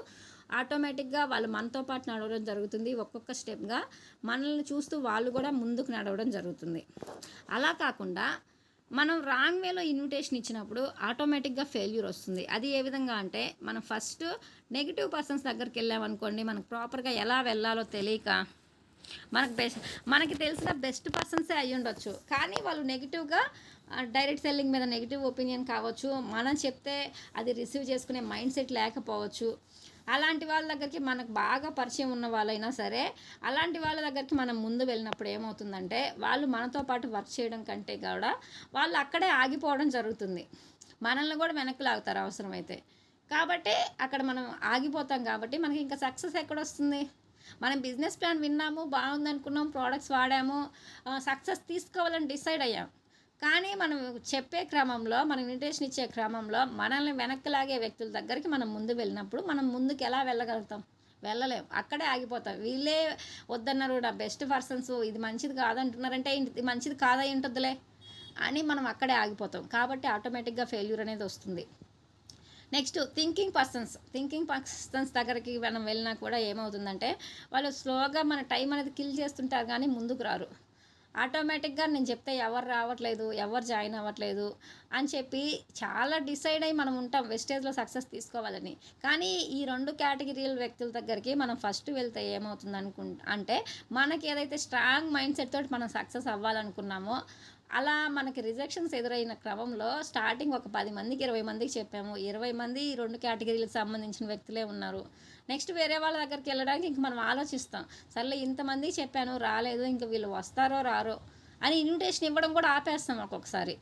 ఆటోమేటిక్గా వాళ్ళు మనతో పాటు నడవడం జరుగుతుంది. ఒక్కొక్క స్టెప్గా మనల్ని చూస్తూ వాళ్ళు కూడా ముందుకు నడవడం జరుగుతుంది. అలా కాకుండా మనం రాంగ్ వేలో ఇన్విటేషన్ ఇచ్చినప్పుడు ఆటోమేటిక్గా ఫెయిల్యూర్ వస్తుంది. అది ఏ విధంగా అంటే మనం ఫస్ట్ నెగిటివ్ పర్సన్స్ దగ్గరికి వెళ్ళామనుకోండి, మనకు ప్రాపర్గా ఎలా వెళ్ళాలో తెలియక మనకి తెలిసిన బెస్ట్ పర్సన్సే అయ్యి ఉండొచ్చు, కానీ వాళ్ళు నెగిటివ్గా డైరెక్ట్ సెల్లింగ్ మీద నెగిటివ్ ఒపీనియన్ కావచ్చు, మనం చెప్తే అది రిసీవ్ చేసుకునే మైండ్ సెట్ లేకపోవచ్చు. అలాంటి వాళ్ళ దగ్గరికి మనకు బాగా పరిచయం ఉన్న వాళ్ళైనా సరే అలాంటి వాళ్ళ దగ్గరికి మనం ముందు వెళ్ళినప్పుడు ఏమవుతుందంటే వాళ్ళు మనతో పాటు వర్క్ చేయడం కంటే కూడా వాళ్ళు అక్కడే ఆగిపోవడం జరుగుతుంది. మనల్ని కూడా వెనక్కి లాగుతారు అవసరమైతే. కాబట్టి అక్కడ మనం ఆగిపోతాం కాబట్టి మనకి ఇంకా సక్సెస్ ఎక్కడొస్తుంది? మనం బిజినెస్ ప్లాన్ విన్నాము, బాగుందనుకున్నాం, ప్రోడక్ట్స్ వాడాము, సక్సెస్ తీసుకోవాలని డిసైడ్ అయ్యాం. కానీ మనం చెప్పే క్రమంలో, మనం ఇన్విటేషన్ ఇచ్చే క్రమంలో మనల్ని వెనక్కి లాగే వ్యక్తుల దగ్గరికి మనం ముందు వెళ్ళినప్పుడు మనం ముందుకు ఎలా వెళ్ళగలుగుతాం? వెళ్ళలేం. అక్కడే ఆగిపోతాం. వీళ్ళే వద్దన్నారు నా బెస్ట్ పర్సన్స్, ఇది మంచిది కాదంటున్నారంటే ఇది మంచిది కాదై ఉంటుందిలే అని మనం అక్కడే ఆగిపోతాం. కాబట్టి ఆటోమేటిక్గా ఫెయిల్యూర్ అనేది వస్తుంది. నెక్స్ట్ థింకింగ్ పర్సన్స్ దగ్గరికి మనం వెళ్ళినా కూడా ఏమవుతుందంటే వాళ్ళు స్లోగా మన టైం అనేది కిల్ చేస్తుంటారు కానీ ముందుకు రారు. ఆటోమేటిక్గా నేను చెప్తే ఎవరు రావట్లేదు, ఎవరు జాయిన్ అవ్వట్లేదు అని చెప్పి చాలా డిసైడ్ అయ్యి మనం ఉంటాం వెస్టేజ్లో సక్సెస్ తీసుకోవాలని. కానీ ఈ 2 కేటగిరీల వ్యక్తుల దగ్గరికి మనం ఫస్ట్ వెళ్తే ఏమవుతుంది అంటే మనకి ఏదైతే స్ట్రాంగ్ మైండ్ సెట్ తోటి మనం సక్సెస్ అవ్వాలనుకున్నామో అలా మనకి రిజెక్షన్స్ ఎదురైన క్రమంలో స్టార్టింగ్ ఒక 10 మందికి 20 మందికి చెప్పాము. 20 మంది ఈ 2 కేటగిరీలకు సంబంధించిన వ్యక్తులే ఉన్నారు. నెక్స్ట్ వేరే వాళ్ళ దగ్గరికి వెళ్ళడానికి ఇంక మనం ఆలోచిస్తాం. సర్లే ఇంతమందికి చెప్పాను రాలేదు, ఇంక వీళ్ళు వస్తారో రారో అని ఇన్విటేషన్ ఇవ్వడం కూడా ఆపేస్తాం ఒక్కొక్కసారి.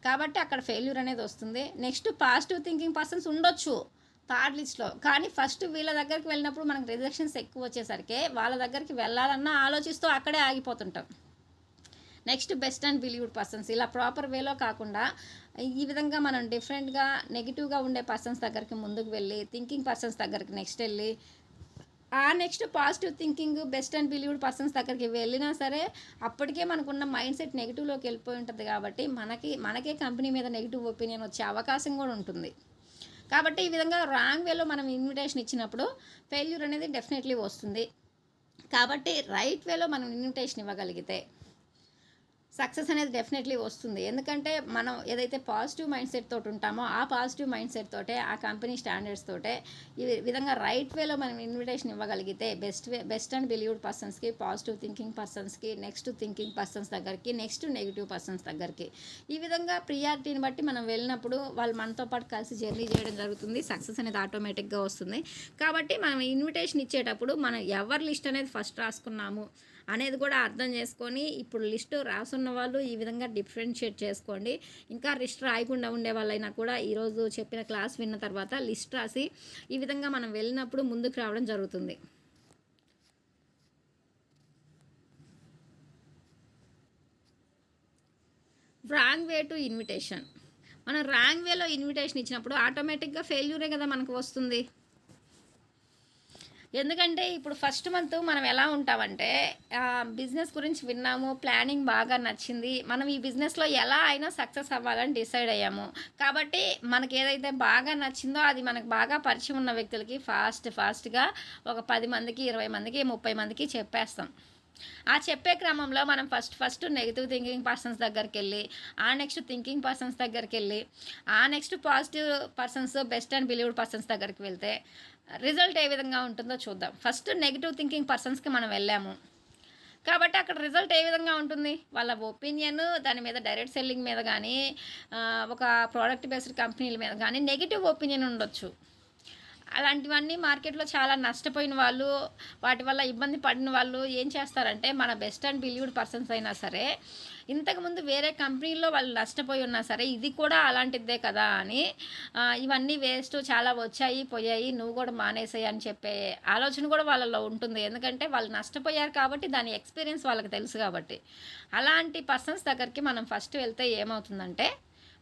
కాబట్టి అక్కడ ఫెయిల్యూర్ అనేది వస్తుంది. నెక్స్ట్ పాజిటివ్ థింకింగ్ పర్సన్స్ ఉండొచ్చు థర్డ్ లిస్ట్లో. కానీ ఫస్ట్ వీళ్ళ దగ్గరికి వెళ్ళినప్పుడు మనకు రిజెక్షన్స్ ఎక్కువ వచ్చేసరికి వాళ్ళ దగ్గరికి వెళ్ళాలన్నా ఆలోచిస్తూ అక్కడే ఆగిపోతుంటాం. Next best and believed persons. ఇలా ప్రాపర్ వేలో కాకుండా ఈ విధంగా మనం డిఫరెంట్గా నెగిటివ్గా ఉండే పర్సన్స్ దగ్గరికి ముందుకు వెళ్ళి థింకింగ్ పర్సన్స్ దగ్గరికి నెక్స్ట్ వెళ్ళి next positive thinking best and believed persons దగ్గరికి వెళ్ళినా సరే అప్పటికే మనకున్న మైండ్ సెట్ నెగిటివ్లోకి వెళ్ళిపోయి ఉంటుంది. కాబట్టి మనకే కంపెనీ మీద నెగిటివ్ ఒపీనియన్ వచ్చే అవకాశం కూడా ఉంటుంది. కాబట్టి ఈ విధంగా రాంగ్ వేలో మనం ఇన్విటేషన్ ఇచ్చినప్పుడు ఫెయిల్యూర్ అనేది డెఫినెట్లీ వస్తుంది. కాబట్టి రైట్ వేలో మనం ఇన్విటేషన్ ఇవ్వగలిగితే సక్సెస్ అనేది డెఫినెట్లీ వస్తుంది. ఎందుకంటే మనం ఏదైతే పాజిటివ్ మైండ్ సెట్ తోటి ఉంటామో ఆ పాజిటివ్ మైండ్ సెట్ తోటే ఆ కంపెనీ స్టాండర్డ్స్ తోటే ఈ విధంగా రైట్ వేలో మనం ఇన్విటేషన్ ఇవ్వగలిగితే బెస్ట్ అండ్ బిలీవ్డ్ పర్సన్స్కి, పాజిటివ్ థింకింగ్ పర్సన్స్కి, నెక్స్ట్ థింకింగ్ పర్సన్స్ దగ్గరికి, నెక్స్ట్ నెగిటివ్ పర్సన్స్ దగ్గరికి ఈ విధంగా ప్రియారిటీని బట్టి మనం వెళ్ళినప్పుడు వాళ్ళు మనతో పాటు కలిసి జర్నీ చేయడం జరుగుతుంది. సక్సెస్ అనేది ఆటోమేటిక్గా వస్తుంది. కాబట్టి మనం ఇన్విటేషన్ ఇచ్చేటప్పుడు మనం ఎవరి లిస్ట్ అనేది ఫస్ట్ రాసుకున్నాము అనేది కూడా అర్థం చేసుకొని ఇప్పుడు లిస్టు రాసున్న వాళ్ళు ఈ విధంగా డిఫరెన్షియేట్ చేసుకోండి. ఇంకా లిస్ట్ రాయకుండా ఉండే వాళ్ళైనా కూడా ఈరోజు చెప్పిన క్లాస్ విన్న తర్వాత లిస్ట్ రాసి ఈ విధంగా మనం వెళ్ళినప్పుడు ముందుకు రావడం జరుగుతుంది. Wrong way to invitation. మనం రాంగ్ వేలో ఇన్విటేషన్ ఇచ్చినప్పుడు ఆటోమేటిక్గా ఫెయిల్యూరే కదా మనకు వస్తుంది. ఎందుకంటే ఇప్పుడు ఫస్ట్ మంత్ మనం ఎలా ఉంటామంటే బిజినెస్ గురించి విన్నాము, ప్లానింగ్ బాగా నచ్చింది, మనం ఈ బిజినెస్లో ఎలా అయినా సక్సెస్ అవ్వాలని డిసైడ్ అయ్యాము. కాబట్టి మనకి ఏదైతే బాగా నచ్చిందో అది మనకు బాగా పరిచయం ఉన్న వ్యక్తులకి ఫాస్ట్గా ఒక 10 మందికి, 20 మందికి, 30 మందికి చెప్పేస్తాం. ఆ చెప్పే క్రమంలో మనం ఫస్ట్ నెగిటివ్ థింకింగ్ పర్సన్స్ దగ్గరికి వెళ్ళి నెక్స్ట్ థింకింగ్ పర్సన్స్ దగ్గరికి వెళ్ళి next positive persons best and believed persons దగ్గరికి వెళ్తే రిజల్ట్ ఏ విధంగా ఉంటుందో చూద్దాం. ఫస్ట్ నెగిటివ్ థింకింగ్ పర్సన్స్కి మనం వెళ్ళాము కాబట్టి అక్కడ రిజల్ట్ ఏ విధంగా ఉంటుంది? వాళ్ళ ఒపీనియన్ దాని మీద డైరెక్ట్ సెల్లింగ్ మీద కానీ ఒక ప్రోడక్ట్ బేస్డ్ కంపెనీల మీద కానీ నెగిటివ్ ఒపీనియన్ ఉండొచ్చు. అలాంటివన్నీ మార్కెట్లో చాలా నష్టపోయిన వాళ్ళు, వాటి వల్ల ఇబ్బంది పడిన వాళ్ళు ఏం చేస్తారంటే మన బెస్ట్ అండ్ బిలీవ్డ్ పర్సన్స్ అయినా సరే ఇంతకుముందు వేరే కంపెనీల్లో వాళ్ళు నష్టపోయి ఉన్నా సరే ఇది కూడా అలాంటిదే కదా అని ఇవన్నీ వేస్ట్, చాలా వచ్చాయి పోయాయి, నువ్వు కూడా మానేసాయి అని చెప్పే ఆలోచన కూడా వాళ్ళలో ఉంటుంది. ఎందుకంటే వాళ్ళు నష్టపోయారు కాబట్టి దాని ఎక్స్పీరియన్స్ వాళ్ళకి తెలుసు కాబట్టి. అలాంటి పర్సన్స్ దగ్గరికి మనం ఫస్ట్ వెళ్తే ఏమవుతుందంటే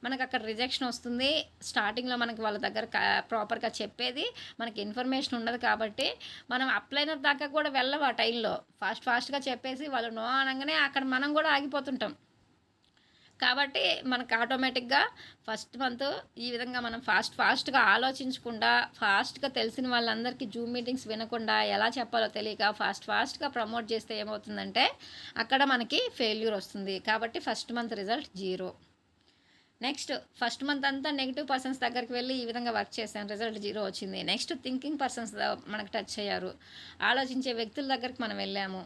మనకు అక్కడ రిజెక్షన్ వస్తుంది. స్టార్టింగ్లో మనకి వాళ్ళ దగ్గర ప్రాపర్గా చెప్పేది మనకి ఇన్ఫర్మేషన్ ఉండదు కాబట్టి మనం అప్లైనర్ దాకా కూడా వెళ్ళవు. ఆ టైంలో ఫాస్ట్గా చెప్పేసి వాళ్ళు నో అనగానే అక్కడ మనం కూడా ఆగిపోతుంటాం. కాబట్టి మనకు ఆటోమేటిక్గా ఫస్ట్ మంత్ ఈ విధంగా మనం ఫాస్ట్గా ఆలోచించకుండా ఫాస్ట్గా తెలిసిన వాళ్ళందరికీ జూమ్ మీటింగ్స్ వినకుండా ఎలా చెప్పాలో తెలియక ఫాస్ట్గా ప్రమోట్ చేస్తే ఏమవుతుందంటే అక్కడ మనకి ఫెయిల్యూర్ వస్తుంది. కాబట్టి first month result 0. Next first month అంతా నెగిటివ్ పర్సన్స్ దగ్గరికి వెళ్ళి ఈ విధంగా వర్క్ చేశాను, రిజల్ట్ 0 వచ్చింది. నెక్స్ట్ థింకింగ్ పర్సన్స్ మనకు టచ్ అయ్యారు, ఆలోచించే వ్యక్తుల దగ్గరికి మనం వెళ్ళాము.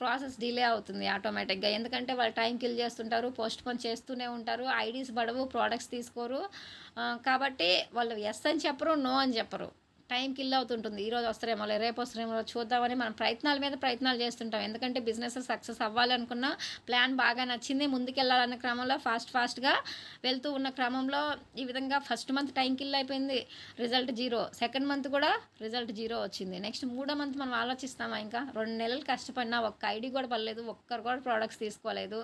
ప్రాసెస్ డిలే అవుతుంది ఆటోమేటిక్గా. ఎందుకంటే వాళ్ళు టైం కిల్ చేస్తుంటారు, పోస్ట్ పోన్ చేస్తూనే ఉంటారు, ఐడీస్ పడవు, ప్రోడక్ట్స్ తీసుకోరు. కాబట్టి వాళ్ళు ఎస్ అని చెప్పరు, నో అని చెప్పరు. టైం కిల్ అవుతుంటుంది. ఈరోజు వస్తారేమో, రేపు వస్తారేమో చూద్దామని మనం ప్రయత్నాల మీద ప్రయత్నాలు చేస్తుంటాం. ఎందుకంటే బిజినెస్ సక్సెస్ అవ్వాలనుకున్న ప్లాన్ బాగా నచ్చింది, ముందుకెళ్ళాలన్న క్రమంలో ఫాస్ట్గా వెళ్తూ ఉన్న క్రమంలో ఈ విధంగా ఫస్ట్ మంత్ టైం కిల్ అయిపోయింది, రిజల్ట్ జీరో. సెకండ్ మంత్ కూడా రిజల్ట్ జీరో వచ్చింది. నెక్స్ట్ 3వ మంత్ మనం ఆలోచిస్తామా? ఇంకా 2 నెలలు కష్టపడినా ఒక్క ఐడి కూడా పడలేదు, ఒక్కరు కూడా ప్రోడక్ట్స్ తీసుకోలేదు.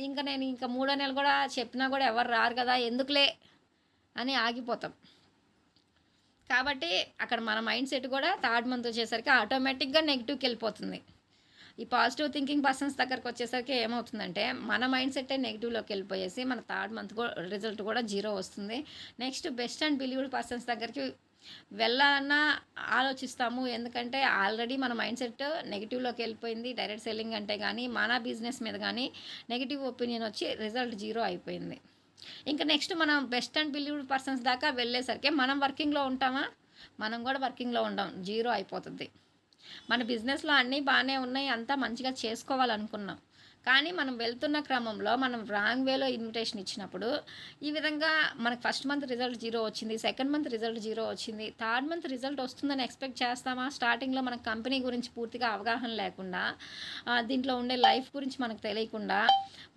ఇంకా నేను ఇంకా 3వ నెల కూడా చెప్పినా కూడా ఎవరు రారు కదా, ఎందుకులే అని ఆగిపోతాం. కాబట్టి అక్కడ మన మైండ్ సెట్ కూడా థర్డ్ మంత్ వచ్చేసరికి ఆటోమేటిక్గా నెగిటివ్కి వెళ్ళిపోతుంది. ఈ పాజిటివ్ థింకింగ్ పర్సన్స్ దగ్గరకు వచ్చేసరికి ఏమవుతుందంటే మన మైండ్ సెట్టే నెగిటివ్లోకి వెళ్ళిపోయేసి మన థర్డ్ మంత్ రిజల్ట్ కూడా జీరో వస్తుంది. Next best and believed persons దగ్గరికి వెళ్ళాలన్నా ఆలోచిస్తాము. ఎందుకంటే ఆల్రెడీ మన మైండ్ సెట్ నెగిటివ్లోకి వెళ్ళిపోయింది. డైరెక్ట్ సెల్లింగ్ అంటే కానీ మన బిజినెస్ మీద కానీ నెగిటివ్ ఒపీనియన్ వచ్చి రిజల్ట్ జీరో అయిపోయింది. ఇంకా నెక్స్ట్ మనం బెస్ట్ అండ్ బిలీవ్డ్ పర్సన్స్ దాకా వెళ్ళేసరికి మనం వర్కింగ్లో ఉంటామా? మనం కూడా వర్కింగ్లో ఉండం, జీరో అయిపోతుంది. మన బిజినెస్లో అన్నీ బాగానే ఉన్నాయి, అంతా మంచిగా చేసుకోవాలనుకున్నాం, కానీ మనం వెళ్తున్న క్రమంలో మనం రాంగ్ వేలో ఇన్విటేషన్ ఇచ్చినప్పుడు ఈ విధంగా మనకు ఫస్ట్ మంత్ రిజల్ట్ జీరో వచ్చింది, సెకండ్ మంత్ రిజల్ట్ జీరో వచ్చింది, థర్డ్ మంత్ రిజల్ట్ వస్తుందని ఎక్స్పెక్ట్ చేస్తామా? స్టార్టింగ్లో మన కంపెనీ గురించి పూర్తిగా అవగాహన లేకుండా, దీంట్లో ఉండే లైఫ్ గురించి మనకు తెలియకుండా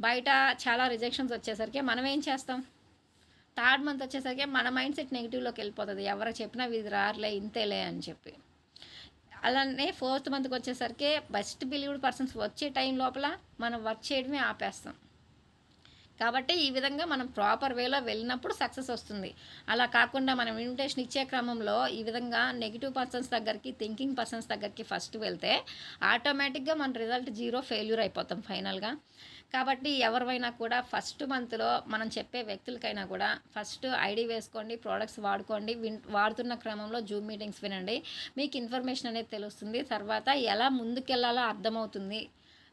బయట చాలా రిజెక్షన్స్ వచ్చేసరికి మనం ఏం చేస్తాం? థర్డ్ మంత్ వచ్చేసరికి మన మైండ్ సెట్ నెగిటివ్లోకి వెళ్ళిపోతుంది. ఎవరికి చెప్పినా ఇది రారులే, ఇంతేలే అని చెప్పి. అలానే 4th మంత్కి వచ్చేసరికి బెస్ట్ బిలీవ్డ్ పర్సన్స్ వచ్చే టైం లోపల మనం వర్క్ చేయడమే ఆపేస్తాం. కాబట్టి ఈ విధంగా మనం ప్రాపర్ వేలో వెళ్ళినప్పుడు సక్సెస్ వస్తుంది. అలా కాకుండా మనం ఇన్విటేషన్ ఇచ్చే క్రమంలో ఈ విధంగా నెగిటివ్ పర్సన్స్ దగ్గరికి, థింకింగ్ పర్సన్స్ దగ్గరికి ఫస్ట్ వెళ్తే ఆటోమేటిక్గా మన రిజల్ట్ జీరో, ఫెయిల్యూర్ అయిపోతాం ఫైనల్గా. కాబట్టి ఎవరివైనా కూడా ఫస్ట్ మంత్లో మనం చెప్పే వ్యక్తులకైనా కూడా ఫస్ట్ ఐడి వేసుకోండి, ప్రోడక్ట్స్ వాడుకోండి, వాడుతున్న క్రమంలో జూమ్ మీటింగ్స్ వినండి, మీకు ఇన్ఫర్మేషన్ అనేది తెలుస్తుంది. తర్వాత ఎలా ముందుకెళ్ళాలో అర్థమవుతుంది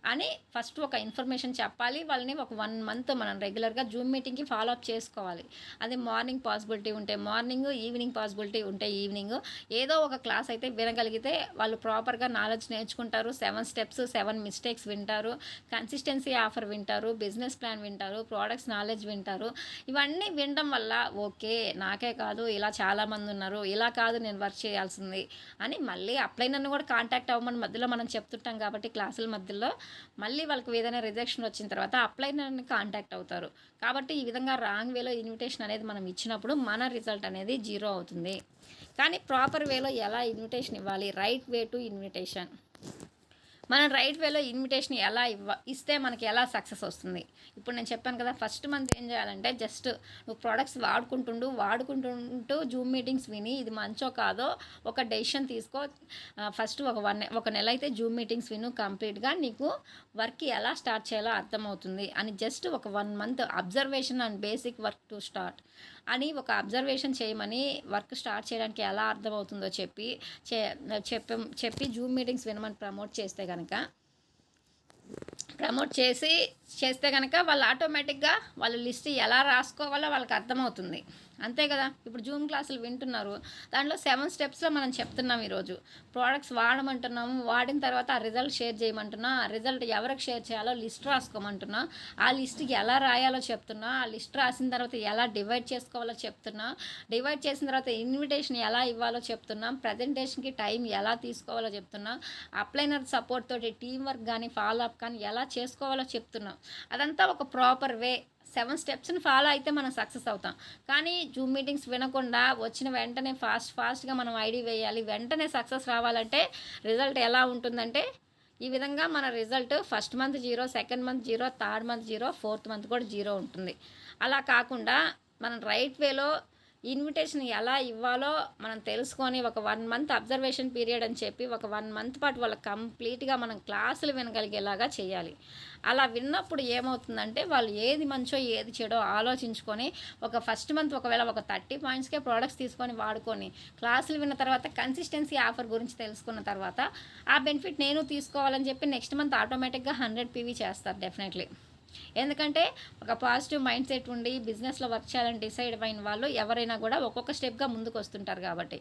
అని ఫస్ట్ ఒక ఇన్ఫర్మేషన్ చెప్పాలి. వాళ్ళని ఒక 1 మంత్ మనం రెగ్యులర్గా జూమ్ మీటింగ్కి ఫాలో అప్ చేసుకోవాలి. అది మార్నింగ్ పాసిబిలిటీ ఉంటే మార్నింగ్, ఈవినింగ్ పాసిబిలిటీ ఉంటే ఈవినింగ్, ఏదో ఒక క్లాస్ అయితే వినగలిగితే వాళ్ళు ప్రాపర్గా నాలెడ్జ్ నేర్చుకుంటారు. 7 స్టెప్స్ 7 మిస్టేక్స్ వింటారు, కన్సిస్టెన్సీ ఆఫర్ వింటారు, బిజినెస్ ప్లాన్ వింటారు, ప్రోడక్ట్స్ నాలెడ్జ్ వింటారు. ఇవన్నీ వినడం వల్ల ఓకే, నాకే కాదు ఇలా చాలామంది ఉన్నారు, ఇలా కాదు నేను వర్క్ చేయాల్సింది అని మళ్ళీ అప్లై నన్ను కూడా కాంటాక్ట్ అవ్వమని మధ్యలో మనం చెప్తుంటాం. కాబట్టి క్లాసుల మధ్యలో మళ్ళీ వాళ్ళకి ఏదైనా రిజెక్షన్ వచ్చిన తర్వాత అప్లై నన్ను కాంటాక్ట్ అవుతారు. కాబట్టి ఈ విధంగా రాంగ్ వేలో ఇన్విటేషన్ అనేది మనం ఇచ్చినప్పుడు మన రిజల్ట్ అనేది జీరో అవుతుంది. కానీ ప్రాపర్ వేలో ఎలా ఇన్విటేషన్ ఇవ్వాలి? Right way to invitation. మనం రైట్ వేలో ఇన్విటేషన్ ఎలా ఇస్తే మనకి ఎలా సక్సెస్ వస్తుంది? ఇప్పుడు నేను చెప్పాను కదా, ఫస్ట్ మంత్ ఏం చేయాలంటే జస్ట్ నువ్వు ప్రోడక్ట్స్ వాడుకుంటూ జూమ్ మీటింగ్స్ విని ఇది మంచో కాదో ఒక డెసిషన్ తీసుకో. ఫస్ట్ ఒక నెల అయితే జూమ్ మీటింగ్స్ విను, కంప్లీట్గా నీకు వర్క్ ఎలా స్టార్ట్ చేయాలో అర్థమవుతుంది అని జస్ట్ ఒక 1 month observation and basic work to start అని ఒక అబ్జర్వేషన్ చేయమని వర్క్ స్టార్ట్ చేయడానికి ఎలా అర్థమవుతుందో చెప్పి జూమ్ మీటింగ్స్ వినమని ప్రమోట్ చేస్తే కనుక వాళ్ళు ఆటోమేటిక్గా వాళ్ళ లిస్ట్ ఎలా రాసుకోవాలో వాళ్ళకి అర్థమవుతుంది. అంతే కదా. ఇప్పుడు జూమ్ క్లాసులు వింటున్నారు, దాంట్లో 7 స్టెప్స్లో మనం చెప్తున్నాం. ఈరోజు ప్రోడక్ట్స్ వాడమంటున్నాము, వాడిన తర్వాత ఆ రిజల్ట్ షేర్ చేయమంటున్నా, ఆ రిజల్ట్ ఎవరికి షేర్ చేయాలో లిస్ట్ రాసుకోమంటున్నా, ఆ లిస్ట్కి ఎలా రాయాలో చెప్తున్నా, ఆ లిస్ట్ రాసిన తర్వాత ఎలా డివైడ్ చేసుకోవాలో చెప్తున్నా, డివైడ్ చేసిన తర్వాత ఇన్విటేషన్ ఎలా ఇవ్వాలో చెప్తున్నాం, ప్రజెంటేషన్కి టైం ఎలా తీసుకోవాలో చెప్తున్నా, అప్లైనర్ సపోర్ట్ తోటి టీం వర్క్ కానీ ఫాలో అప్ కానీ ఎలా చేసుకోవాలో చెప్తున్నాం. అదంతా ఒక ప్రాపర్ వే. 7 స్టెప్స్ని ఫాలో అయితే మనం సక్సెస్ అవుతాం. కానీ జూమ్ మీటింగ్స్ వినకుండా వచ్చిన వెంటనే ఫాస్ట్గా మనం ఐడి వేయాలి, వెంటనే సక్సెస్ రావాలంటే రిజల్ట్ ఎలా ఉంటుందంటే ఈ విధంగా మన result first month zero, second month zero, third month zero, 4th month కూడా జీరో ఉంటుంది. అలా కాకుండా మనం రైట్ వేలో ఇన్విటేషన్ ఎలా ఇవ్వాలో మనం తెలుసుకొని ఒక 1 మంత్ అబ్జర్వేషన్ పీరియడ్ అని చెప్పి ఒక 1 మంత్ పాటు వాళ్ళకి కంప్లీట్గా మనం క్లాసులు వినగలిగేలాగా చేయాలి. అలా విన్నప్పుడు ఏమవుతుందంటే వాళ్ళు ఏది మంచో ఏది చెడో ఆలోచించుకొని ఒక ఫస్ట్ మంత్ ఒకవేళ ఒక 30 పాయింట్స్కే ప్రోడక్ట్స్ తీసుకొని వాడుకొని క్లాసులు విన్న తర్వాత కన్సిస్టెన్సీ ఆఫర్ గురించి తెలుసుకున్న తర్వాత ఆ బెనిఫిట్ నేను తీసుకోవాలని చెప్పి నెక్స్ట్ మంత్ ఆటోమేటిక్గా 100 PV చేస్తారు డెఫినెట్లీ. ఎందుకంటే ఒక పాజిటివ్ మైండ్ సెట్ ఉండి బిజినెస్లో వర్క్ చేయాలని డిసైడ్ అయిన వాళ్ళు ఎవరైనా కూడా ఒక్కొక్క స్టెప్గా ముందుకు వస్తుంటారు. కాబట్టి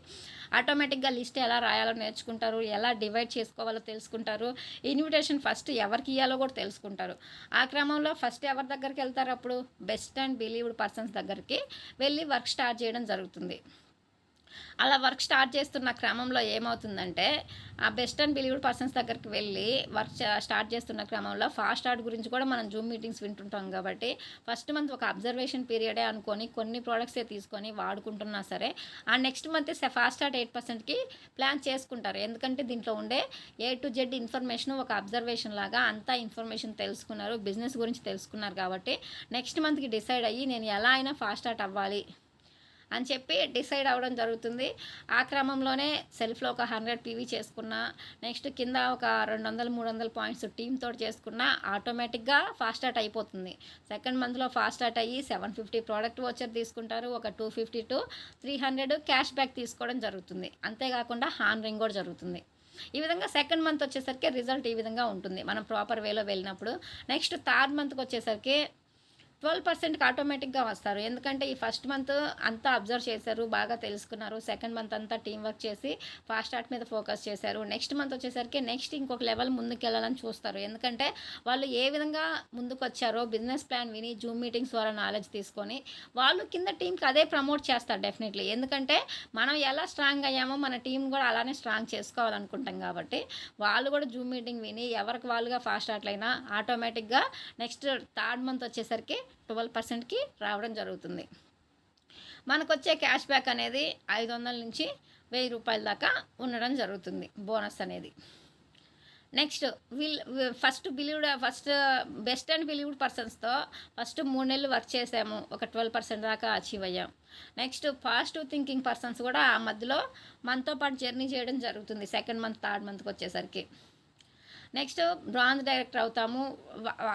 ఆటోమేటిక్గా లిస్ట్ ఎలా రాయాలో నేర్చుకుంటారు, ఎలా డివైడ్ చేసుకోవాలో తెలుసుకుంటారు, ఇన్విటేషన్ ఫస్ట్ ఎవరికి ఇవ్వాలో కూడా తెలుసుకుంటారు. ఆ క్రమంలో ఫస్ట్ ఎవరి దగ్గరికి వెళ్తారు? అప్పుడు బెస్ట్ అండ్ బిలీవ్డ్ పర్సన్స్ దగ్గరికి వెళ్ళి వర్క్ స్టార్ట్ చేయడం జరుగుతుంది. అలా వర్క్ స్టార్ట్ చేస్తున్న క్రమంలో ఏమవుతుందంటే ఆ బెస్ట్ అండ్ బిలీవ్డ్ పర్సన్స్ దగ్గరికి వెళ్ళి వర్క్ స్టార్ట్ చేస్తున్న క్రమంలో ఫాస్ట్ స్టార్ట్ గురించి కూడా మనం జూమ్ మీటింగ్స్ వింటుంటాం కాబట్టి ఫస్ట్ మంత్ ఒక అబ్జర్వేషన్ పీరియడే అనుకొని కొన్ని ప్రోడక్ట్సే తీసుకొని వాడుకుంటున్నా సరే ఆ నెక్స్ట్ మంత్ ఫాస్ట్ స్టార్ట్ 8%కి ప్లాన్ చేసుకుంటారు. ఎందుకంటే దీంట్లో ఉండే A to Z ఇన్ఫర్మేషన్ ఒక అబ్జర్వేషన్ లాగా అంతా ఇన్ఫర్మేషన్ తెలుసుకున్నారు, బిజినెస్ గురించి తెలుసుకున్నారు కాబట్టి నెక్స్ట్ మంత్కి డిసైడ్ అయ్యి నేను ఎలా అయినా ఫాస్ట్ స్టార్ట్ అవ్వాలి అని చెప్పి డిసైడ్ అవ్వడం జరుగుతుంది. ఆ క్రమంలోనే సెల్ఫ్లో ఒక 100 PV చేసుకున్న, నెక్స్ట్ కింద ఒక 200-300 పాయింట్స్ టీమ్ తోటి చేసుకున్న ఆటోమేటిక్గా ఫాస్ట్ స్టార్ట్ అయిపోతుంది. సెకండ్ మంత్లో ఫాస్ట్ స్టార్ట్ అయ్యి 750 ప్రోడక్ట్ వోచర్ తీసుకుంటారు, ఒక 250 to 300 క్యాష్ బ్యాక్ తీసుకోవడం జరుగుతుంది. అంతేకాకుండా హానరింగ్ కూడా జరుగుతుంది. ఈ విధంగా సెకండ్ మంత్ వచ్చేసరికి రిజల్ట్ ఈ విధంగా ఉంటుంది మనం ప్రాపర్ వేలో వెళ్ళినప్పుడు. నెక్స్ట్ థర్డ్ మంత్కి వచ్చేసరికి 12%కి ఆటోమేటిక్గా వస్తారు. ఎందుకంటే ఈ ఫస్ట్ మంత్ అంతా అబ్జర్వ్ చేశారు, బాగా తెలుసుకున్నారు. సెకండ్ మంత్ అంతా టీం వర్క్ చేసి ఫాస్ట్ స్టార్ట్ మీద ఫోకస్ చేశారు. నెక్స్ట్ మంత్ వచ్చేసరికి నెక్స్ట్ ఇంకొక లెవెల్ ముందుకు వెళ్ళాలని చూస్తారు. ఎందుకంటే వాళ్ళు ఏ విధంగా ముందుకు వచ్చారో బిజినెస్ ప్లాన్ విని జూమ్ మీటింగ్స్ ద్వారా నాలెడ్జ్ తీసుకొని వాళ్ళు కింద టీంకి అదే ప్రమోట్ చేస్తారు డెఫినెట్లీ. ఎందుకంటే మనం ఎలా స్ట్రాంగ్ అయ్యామో మన టీం కూడా అలానే స్ట్రాంగ్ చేసుకోవాలనుకుంటాం కాబట్టి వాళ్ళు కూడా జూమ్ మీటింగ్ విని ఎవరికి వాళ్ళుగా ఫాస్ట్ స్టార్ట్ అయినా ఆటోమేటిక్గా నెక్స్ట్ థర్డ్ మంత్ వచ్చేసరికి 12%కి రావడం జరుగుతుంది. మనకు వచ్చే క్యాష్ బ్యాక్ అనేది 500 నుంచి 1000 రూపాయల దాకా ఉండడం జరుగుతుంది బోనస్ అనేది. Next first best and believed పర్సన్స్తో ఫస్ట్ 3 నెలలు వర్క్ చేసాము, ఒక 12% దాకా అచీవ్ అయ్యాం. నెక్స్ట్ పాజిటివ్ థింకింగ్ పర్సన్స్ కూడా ఆ మధ్యలో మనతో పాటు జర్నీ చేయడం జరుగుతుంది సెకండ్ మంత్ థర్డ్ మంత్కి వచ్చేసరికి. నెక్స్ట్ బ్రాంజ్ డైరెక్టర్ అవుతాము.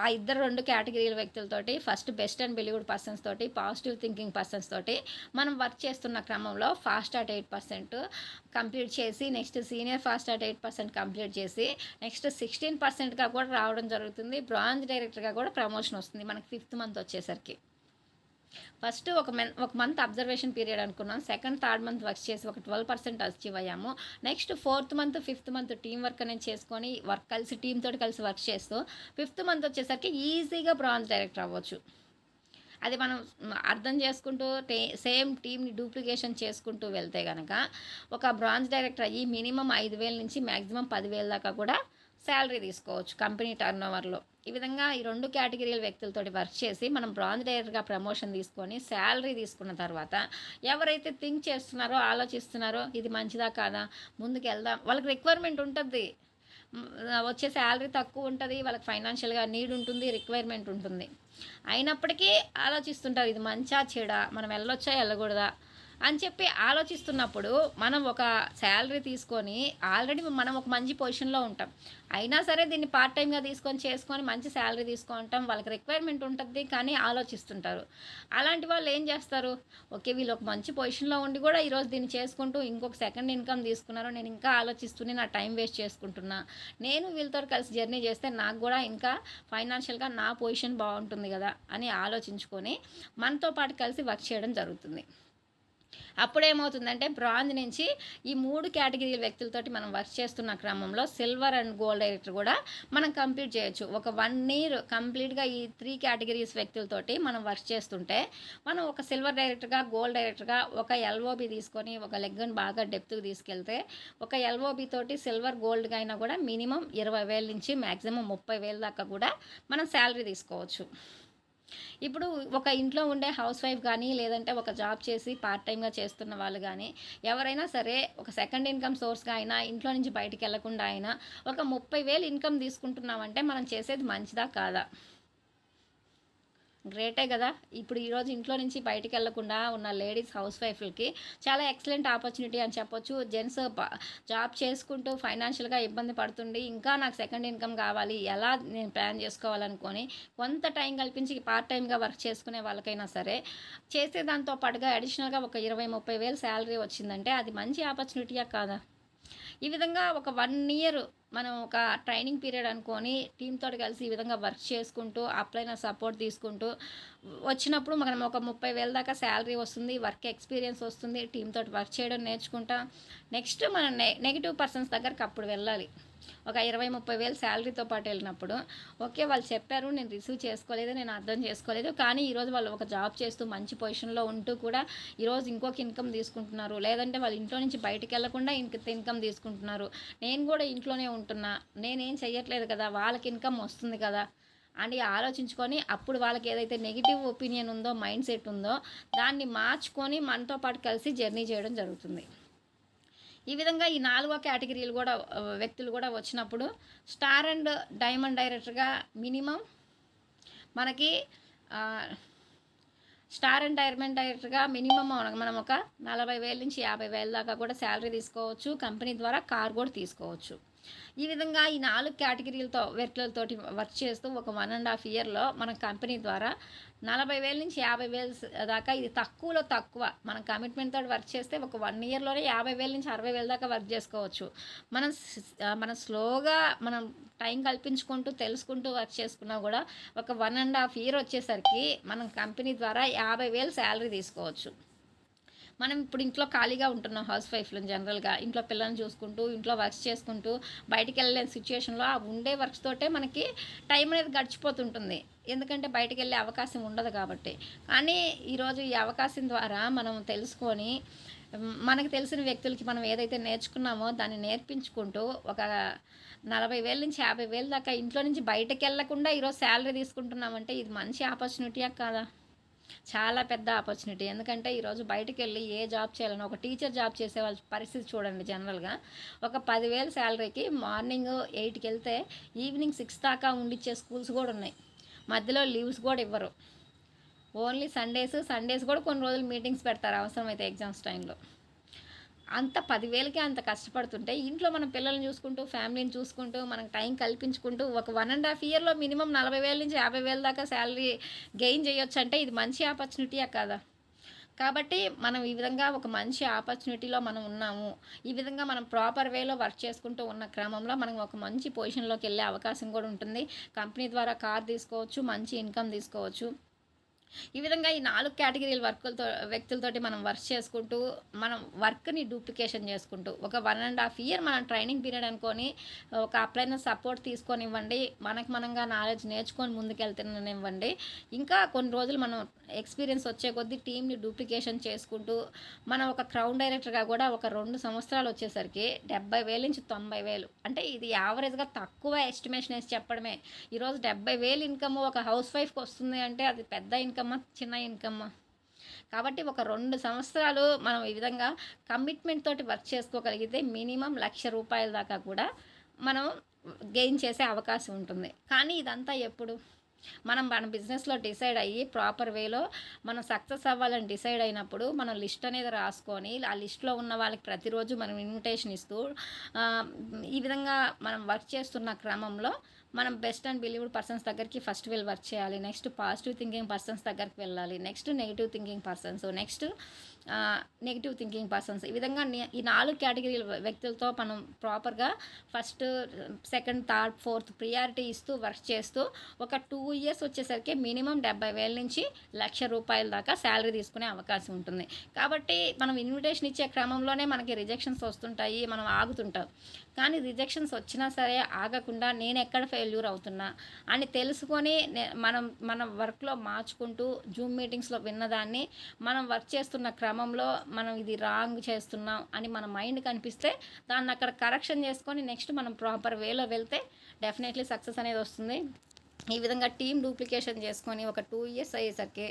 ఆ ఇద్దరు 2 కేటగిరీల వ్యక్తులతోటి first best and believed persons తోటి పాజిటివ్ థింకింగ్ పర్సన్స్ తోటి మనం వర్క్ చేస్తున్న క్రమంలో ఫాస్ట్ స్టార్ట్ 8% కంప్లీట్ చేసి next senior fast start 8% complete చేసి నెక్స్ట్ 16%గా కూడా రావడం జరుగుతుంది. బ్రాంజ్ డైరెక్టర్గా కూడా ప్రమోషన్ వస్తుంది మనకి 5th మంత్ వచ్చేసరికి. ఫస్ట్ ఒక మంత్ అబ్జర్వేషన్ పీరియడ్ అనుకున్నాం, సెకండ్ థర్డ్ మంత్ వర్క్ చేసి ఒక 12% అచీవ్ అయ్యాము. Next 4th month 5th month team work అనేది చేసుకొని కలిసి టీమ్ తోటి కలిసి వర్క్ చేస్తూ 5th మంత్ వచ్చేసరికి ఈజీగా బ్రాంజ్ డైరెక్టర్ అవ్వచ్చు. అది మనం అర్థం చేసుకుంటూ సేమ్ టీమ్ని డూప్లికేషన్ చేసుకుంటూ వెళ్తే కనుక ఒక బ్రాంజ్ డైరెక్టర్ అయ్యి మినిమం 5,000 నుంచి మ్యాక్సిమం 10,000 దాకా కూడా శాలరీ తీసుకోవచ్చు కంపెనీ టర్న్ ఓవర్లో. ఈ విధంగా ఈ 2 కేటగిరీల వ్యక్తులతోటి వర్క్ చేసి మనం బ్రాంజ్ డైరెక్టర్గా ప్రమోషన్ తీసుకొని శాలరీ తీసుకున్న తర్వాత ఎవరైతే థింక్ చేస్తున్నారో ఆలోచిస్తున్నారో ఇది మంచిదా కాదా ముందుకు వెళ్దాం, వాళ్ళకి రిక్వైర్మెంట్ ఉంటుంది, వచ్చే శాలరీ తక్కువ ఉంటుంది, వాళ్ళకి ఫైనాన్షియల్గా నీడ్ ఉంటుంది, రిక్వైర్మెంట్ ఉంటుంది, అయినప్పటికీ ఆలోచిస్తుంటారు ఇది మంచా చెడా, మనం వెళ్ళొచ్చా వెళ్ళకూడదా అని చెప్పి ఆలోచిస్తున్నప్పుడు మనం ఒక శాలరీ తీసుకొని ఆల్రెడీ మనం ఒక మంచి పొజిషన్లో ఉంటాం, అయినా సరే దీన్ని పార్ట్ టైంగా చేసుకొని మంచి శాలరీ తీసుకుంటాం, వాళ్ళకి రిక్వైర్మెంట్ ఉంటుంది కానీ ఆలోచిస్తుంటారు. అలాంటి వాళ్ళు ఏం చేస్తారు, ఓకే వీళ్ళు ఒక మంచి పొజిషన్లో ఉండి కూడా ఈరోజు దీన్ని చేసుకుంటూ ఇంకొక సెకండ్ ఇన్కమ్ తీసుకున్నారు, నేను ఇంకా ఆలోచిస్తూనే నా టైం వేస్ట్ చేసుకుంటున్నా, నేను వీళ్ళతో కలిసి జర్నీ చేస్తే నాకు కూడా ఇంకా ఫైనాన్షియల్గా నా పొజిషన్ బాగుంటుంది కదా అని ఆలోచించుకొని మనతో పాటు కలిసి వర్క్ చేయడం జరుగుతుంది. అప్పుడేమవుతుందంటే బ్రాంజ్ నుంచి ఈ 3 కేటగిరీల వ్యక్తులతోటి మనం వర్క్ చేస్తున్న క్రమంలో సిల్వర్ అండ్ గోల్డ్ డైరెక్టర్ కూడా మనం కంప్లీట్ చేయొచ్చు. ఒక 1 year కంప్లీట్గా ఈ 3 కేటగిరీస్ వ్యక్తులతోటి మనం వర్క్ చేస్తుంటే మనం ఒక సిల్వర్ డైరెక్టర్గా గోల్డ్ డైరెక్టర్గా ఒక LOB తీసుకొని ఒక లెగ్ని బాగా డెప్త్కి తీసుకెళ్తే ఒక LOB తోటి సిల్వర్ గోల్డ్గా అయినా కూడా మినిమం 20,000 నుంచి మ్యాక్సిమం 30,000 దాకా కూడా మనం శాలరీ తీసుకోవచ్చు. ఇప్పుడు ఒక ఇంట్లో ఉండే హౌస్ వైఫ్ కానీ లేదంటే ఒక జాబ్ చేసి పార్ట్ టైంగా చేస్తున్న వాళ్ళు కానీ ఎవరైనా సరే ఒక సెకండ్ ఇన్కమ్ సోర్స్గా అయినా ఇంట్లో నుంచి బయటికి వెళ్లకుండా అయినా ఒక 30,000 ఇన్కమ్ తీసుకుంటున్నామంటే మనం చేసేది మంచిదా కాదా? గ్రేటే కదా. ఇప్పుడు ఈరోజు ఇంట్లో నుంచి బయటికి వెళ్లకుండా ఉన్న లేడీస్ హౌస్ వైఫ్లకి చాలా ఎక్సలెంట్ ఆపర్చునిటీ అని చెప్పొచ్చు. జెంట్స్ జాబ్ చేసుకుంటూ ఫైనాన్షియల్గా ఇబ్బంది పడుతుండి ఇంకా నాకు సెకండ్ ఇన్కమ్ కావాలి, ఎలా నేను ప్లాన్ చేసుకోవాలనుకొని కొంత టైం కల్పించి పార్ట్ టైంగా వర్క్ చేసుకునే వాళ్ళకైనా సరే చేసే దాంతో పాటుగా అడిషనల్గా ఒక 20-30,000 శాలరీ వచ్చిందంటే అది మంచి ఆపర్చునిటీయా కాదా? ఈ విధంగా ఒక 1 year మనం ఒక ట్రైనింగ్ పీరియడ్ అనుకొని టీమ్ తోటి కలిసి ఈ విధంగా వర్క్ చేసుకుంటూ అప్లైన సపోర్ట్ తీసుకుంటూ వచ్చినప్పుడు మనం ఒక 30,000 దాకా శాలరీ వస్తుంది, వర్క్ ఎక్స్పీరియన్స్ వస్తుంది, టీమ్ తోటి వర్క్ చేయడం నేర్చుకుంటాం. నెక్స్ట్ మనం నెగిటివ్ పర్సన్స్ దగ్గరికి అప్పుడు వెళ్ళాలి. ఒక 20-30 వేలు శాలరీతో పాటు వెళ్ళినప్పుడు ఓకే వాళ్ళు చెప్పారు, నేను రిసీవ్ చేసుకోలేదు, నేను అర్థం చేసుకోలేదు, కానీ ఈరోజు వాళ్ళు ఒక జాబ్ చేస్తూ మంచి పొజిషన్లో ఉంటూ కూడా ఈరోజు ఇంకొక ఇన్కమ్ తీసుకుంటున్నారు, లేదంటే వాళ్ళ ఇంట్లో నుంచి బయటికి వెళ్లకుండా ఇన్కమ్ తీసుకుంటున్నారు, నేను కూడా ఇంట్లోనే ఉంటున్నా, నేనేం చెయ్యట్లేదు కదా, వాళ్ళకి ఇన్కమ్ వస్తుంది కదా అని ఆలోచించుకొని అప్పుడు వాళ్ళకి ఏదైతే నెగిటివ్ ఒపీనియన్ ఉందో, మైండ్ సెట్ ఉందో దాన్ని మార్చుకొని మనతో పాటు కలిసి జర్నీ చేయడం జరుగుతుంది. ఈ విధంగా ఈ 4వ కేటగిరీలు కూడా వ్యక్తులు కూడా వచ్చినప్పుడు స్టార్ అండ్ డైమండ్ డైరెక్టర్గా మినిమం మనకి స్టార్ అండ్ డైమండ్ డైరెక్టర్గా మినిమం మనం ఒక 40,000 నుంచి 50,000 దాకా కూడా శాలరీ తీసుకోవచ్చు. కంపెనీ ద్వారా కార్ కూడా తీసుకోవచ్చు. ఈ విధంగా ఈ 4 కేటగిరీలతో వ్యక్తులతోటి వర్క్ చేస్తూ ఒక 1.5 ఇయర్లో మన కంపెనీ ద్వారా 40,000 నుంచి 50,000 దాకా, ఇది తక్కువలో తక్కువ మనం కమిట్మెంట్ తోటి వర్క్ చేస్తే ఒక 1 ఇయర్లోనే 50,000 నుంచి 60,000 దాకా వర్క్ చేసుకోవచ్చు. మనం స్లోగా మనం టైం కల్పించుకుంటూ తెలుసుకుంటూ వర్క్ చేసుకున్నా కూడా ఒక 1.5 ఇయర్ వచ్చేసరికి మనం కంపెనీ ద్వారా 50,000 శాలరీ తీసుకోవచ్చు. మనం ఇప్పుడు ఇంట్లో ఖాళీగా ఉంటున్నాం, హౌస్ వైఫ్లు జనరల్గా ఇంట్లో పిల్లల్ని చూసుకుంటూ ఇంట్లో వర్క్స్ చేసుకుంటూ బయటికి వెళ్ళలేని సిచ్యువేషన్లో ఆ ఉండే వర్క్స్ తోటే మనకి టైం అనేది గడిచిపోతుంటుంది, ఎందుకంటే బయటికి వెళ్ళే అవకాశం ఉండదు కాబట్టి. కానీ ఈరోజు ఈ అవకాశం ద్వారా మనం తెలుసుకొని మనకు తెలిసిన వ్యక్తులకి మనం ఏదైతే నేర్చుకున్నామో దాన్ని నేర్పించుకుంటూ ఒక 40,000 నుంచి 50,000 దాకా ఇంట్లో నుంచి బయటకు వెళ్ళకుండా ఈరోజు శాలరీ తీసుకుంటున్నామంటే ఇది మంచి ఆపర్చునిటీయా కాదా? చాలా పెద్ద ఆపర్చునిటీ. ఎందుకంటే ఈరోజు బయటికి వెళ్ళి ఏ జాబ్ చేయాలన్నా, ఒక టీచర్ జాబ్ చేసే వాళ్ళ పరిస్థితి చూడండి. జనరల్గా ఒక 10,000 శాలరీకి మార్నింగ్ 8కి వెళ్తే ఈవినింగ్ 6 దాకా ఉండిచ్చే స్కూల్స్ కూడా ఉన్నాయి. మధ్యలో లీవ్స్ కూడా ఇవ్వరు. ఓన్లీ సండేస్ కూడా కొన్ని రోజులు మీటింగ్స్ పెడతారు అవసరమైతే ఎగ్జామ్స్ టైంలో. అంత 10,000కి అంత కష్టపడుతుంటే ఇంట్లో మన పిల్లల్ని చూసుకుంటూ ఫ్యామిలీని చూసుకుంటూ మనకు టైం కల్పించుకుంటూ ఒక 1.5 ఇయర్లో మినిమం 40,000 నుంచి 50,000 దాకా శాలరీ గెయిన్ చేయొచ్చు అంటే ఇది మంచి ఆపర్చునిటీయా కాదా? కాబట్టి మనం ఈ విధంగా ఒక మంచి ఆపర్చునిటీలో మనం ఉన్నాము. ఈ విధంగా మనం ప్రాపర్ వేలో వర్క్ చేసుకుంటూ ఉన్న క్రమంలో మనం ఒక మంచి పొజిషన్లోకి వెళ్ళే అవకాశం కూడా ఉంటుంది. కంపెనీ ద్వారా కార్ తీసుకోవచ్చు, మంచి ఇన్కమ్ తీసుకోవచ్చు. ఈ విధంగా ఈ 4 కేటగిరీల వ్యక్తులతోటి మనం వర్క్ చేసుకుంటూ మనం వర్క్ని డూప్లికేషన్ చేసుకుంటూ ఒక 1.5 ఇయర్ మనం ట్రైనింగ్ పీరియడ్ అనుకొని ఒక అప్లైన సపోర్ట్ తీసుకొనివ్వండి, మనంగా నాలెడ్జ్ నేర్చుకొని ముందుకెళ్తున్నానివ్వండి. ఇంకా కొన్ని రోజులు మనం ఎక్స్పీరియన్స్ వచ్చే కొద్దీ టీమ్ని డూప్లికేషన్ చేసుకుంటూ మనం ఒక క్రౌన్ డైరెక్టర్గా కూడా ఒక 2 సంవత్సరాలు వచ్చేసరికి 70,000 నుంచి 90,000, అంటే ఇది యావరేజ్గా తక్కువ ఎస్టిమేషన్ వేసి చెప్పడమే. ఈరోజు 70,000 ఇన్కమ్ ఒక హౌస్ వైఫ్కి వస్తుంది అంటే అది పెద్ద ఇన్కమ్ చిన్న ఇన్కమ్. కాబట్టి ఒక 2 సంవత్సరాలు మనం ఈ విధంగా కమిట్మెంట్ తోటి వర్క్ చేసుకోగలిగితే మినిమం ₹1,00,000 దాకా కూడా మనం గెయిన్ చేసే అవకాశం ఉంటుంది. కానీ ఇదంతా ఎప్పుడు మన బిజినెస్లో డిసైడ్ అయ్యి ప్రాపర్ వేలో మనం సక్సెస్ అవ్వాలని డిసైడ్ అయినప్పుడు మనం లిస్ట్ అనేది రాసుకొని ఆ లిస్ట్లో ఉన్న వాళ్ళకి ప్రతిరోజు మనం ఇన్విటేషన్ ఇస్తూ ఈ విధంగా మనం వర్క్ చేస్తున్న క్రమంలో మనం బెస్ట్ అండ్ బిలీవ్డ్ పర్సన్స్ దగ్గరికి ఫస్ట్ వెళ్ళి వర్క్ చేయాలి. నెక్స్ట్ పాజిటివ్ థింకింగ్ పర్సన్స్ దగ్గరికి వెళ్ళాలి. Next negative thinking persons, next negative thinking persons. ఈ విధంగా ఈ 4 కేటగిరీల వ్యక్తులతో మనం ప్రాపర్గా first, second, third, fourth priority ఇస్తూ వర్క్ చేస్తూ ఒక 2 ఇయర్స్ వచ్చేసరికి మినిమం 70,000 నుంచి ₹1,00,000 దాకా శాలరీ తీసుకునే అవకాశం ఉంటుంది. కాబట్టి మనం ఇన్విటేషన్ ఇచ్చే క్రమంలోనే మనకి రిజెక్షన్స్ వస్తుంటాయి, మనం ఆగుతుంటాం. కానీ రిజెక్షన్స్ వచ్చినా సరే ఆగకుండా నేను ఎక్కడ ఫెయిల్యూర్ అవుతున్నా అని తెలుసుకొని మన వర్క్లో మార్చుకుంటూ జూమ్ మీటింగ్స్లో విన్నదాన్ని మనం వర్క్ చేస్తున్న క్రమంలో మనం ఇది రాంగ్ చేస్తున్నాం అని మన మైండ్ కనిపిస్తే దాన్ని అక్కడ కరెక్షన్ చేసుకొని నెక్స్ట్ మనం ప్రాపర్ వేలో వెళ్తే డెఫినెట్లీ సక్సెస్ అనేది వస్తుంది. ఈ విధంగా టీమ్ డూప్లికేషన్ చేసుకొని ఒక 2 ఇయర్స్ అయ్యేసరికి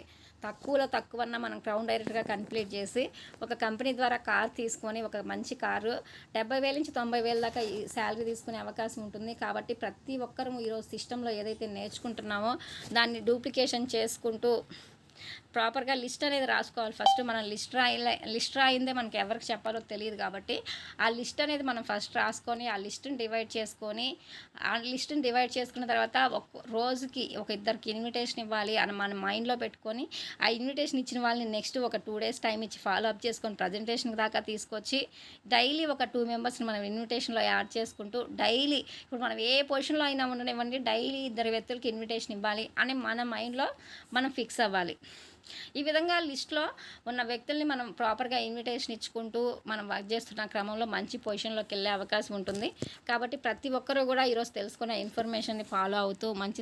తక్కువన్నా మనం క్రౌన్ డైరెక్ట్గా కంప్లీట్ చేసి ఒక కంపెనీ ద్వారా కార్ తీసుకొని ఒక మంచి కారు 70,000 నుంచి 90,000 దాకా ఈ శాలరీ తీసుకునే అవకాశం ఉంటుంది. కాబట్టి ప్రతి ఒక్కరూ ఈరోజు సిస్టంలో ఏదైతే నేర్చుకుంటున్నామో దాన్ని డూప్లికేషన్ చేసుకుంటూ ప్రాపర్గా లిస్ట్ అనేది రాసుకోవాలి. ఫస్ట్ మనం లిస్ట్ రాయిందే మనకి ఎవరికి చెప్పాలో తెలియదు కాబట్టి ఆ లిస్ట్ అనేది మనం ఫస్ట్ రాసుకొని ఆ లిస్ట్ని డివైడ్ చేసుకున్న తర్వాత రోజుకి ఒక 2 ఇన్విటేషన్ ఇవ్వాలి అని మన మైండ్లో పెట్టుకొని ఆ ఇన్విటేషన్ ఇచ్చిన వాళ్ళని నెక్స్ట్ ఒక 2 డేస్ టైం ఇచ్చి ఫాలో అప్ చేసుకొని ప్రజెంటేషన్ దాకా తీసుకొచ్చి డైలీ ఒక 2 మెంబర్స్ని మనం ఇన్విటేషన్లో యాడ్ చేసుకుంటూ డైలీ ఇప్పుడు మనం ఏ పొజిషన్లో అయినా ఉండనివ్వండి డైలీ 2 వ్యక్తులకి ఇన్విటేషన్ ఇవ్వాలి అని మన మైండ్లో మనం ఫిక్స్ అవ్వాలి. ఈ విధంగా లిస్ట్లో ఉన్న వ్యక్తుల్ని మనం ప్రాపర్గా ఇన్విటేషన్ ఇచ్చుకుంటూ మనం వర్క్ చేస్తున్న క్రమంలో మంచి పొజిషన్లోకి వెళ్ళే అవకాశం ఉంటుంది. కాబట్టి ప్రతి ఒక్కరూ కూడా ఈరోజు తెలుసుకున్న ఇన్ఫర్మేషన్ని ఫాలో అవుతూ మంచి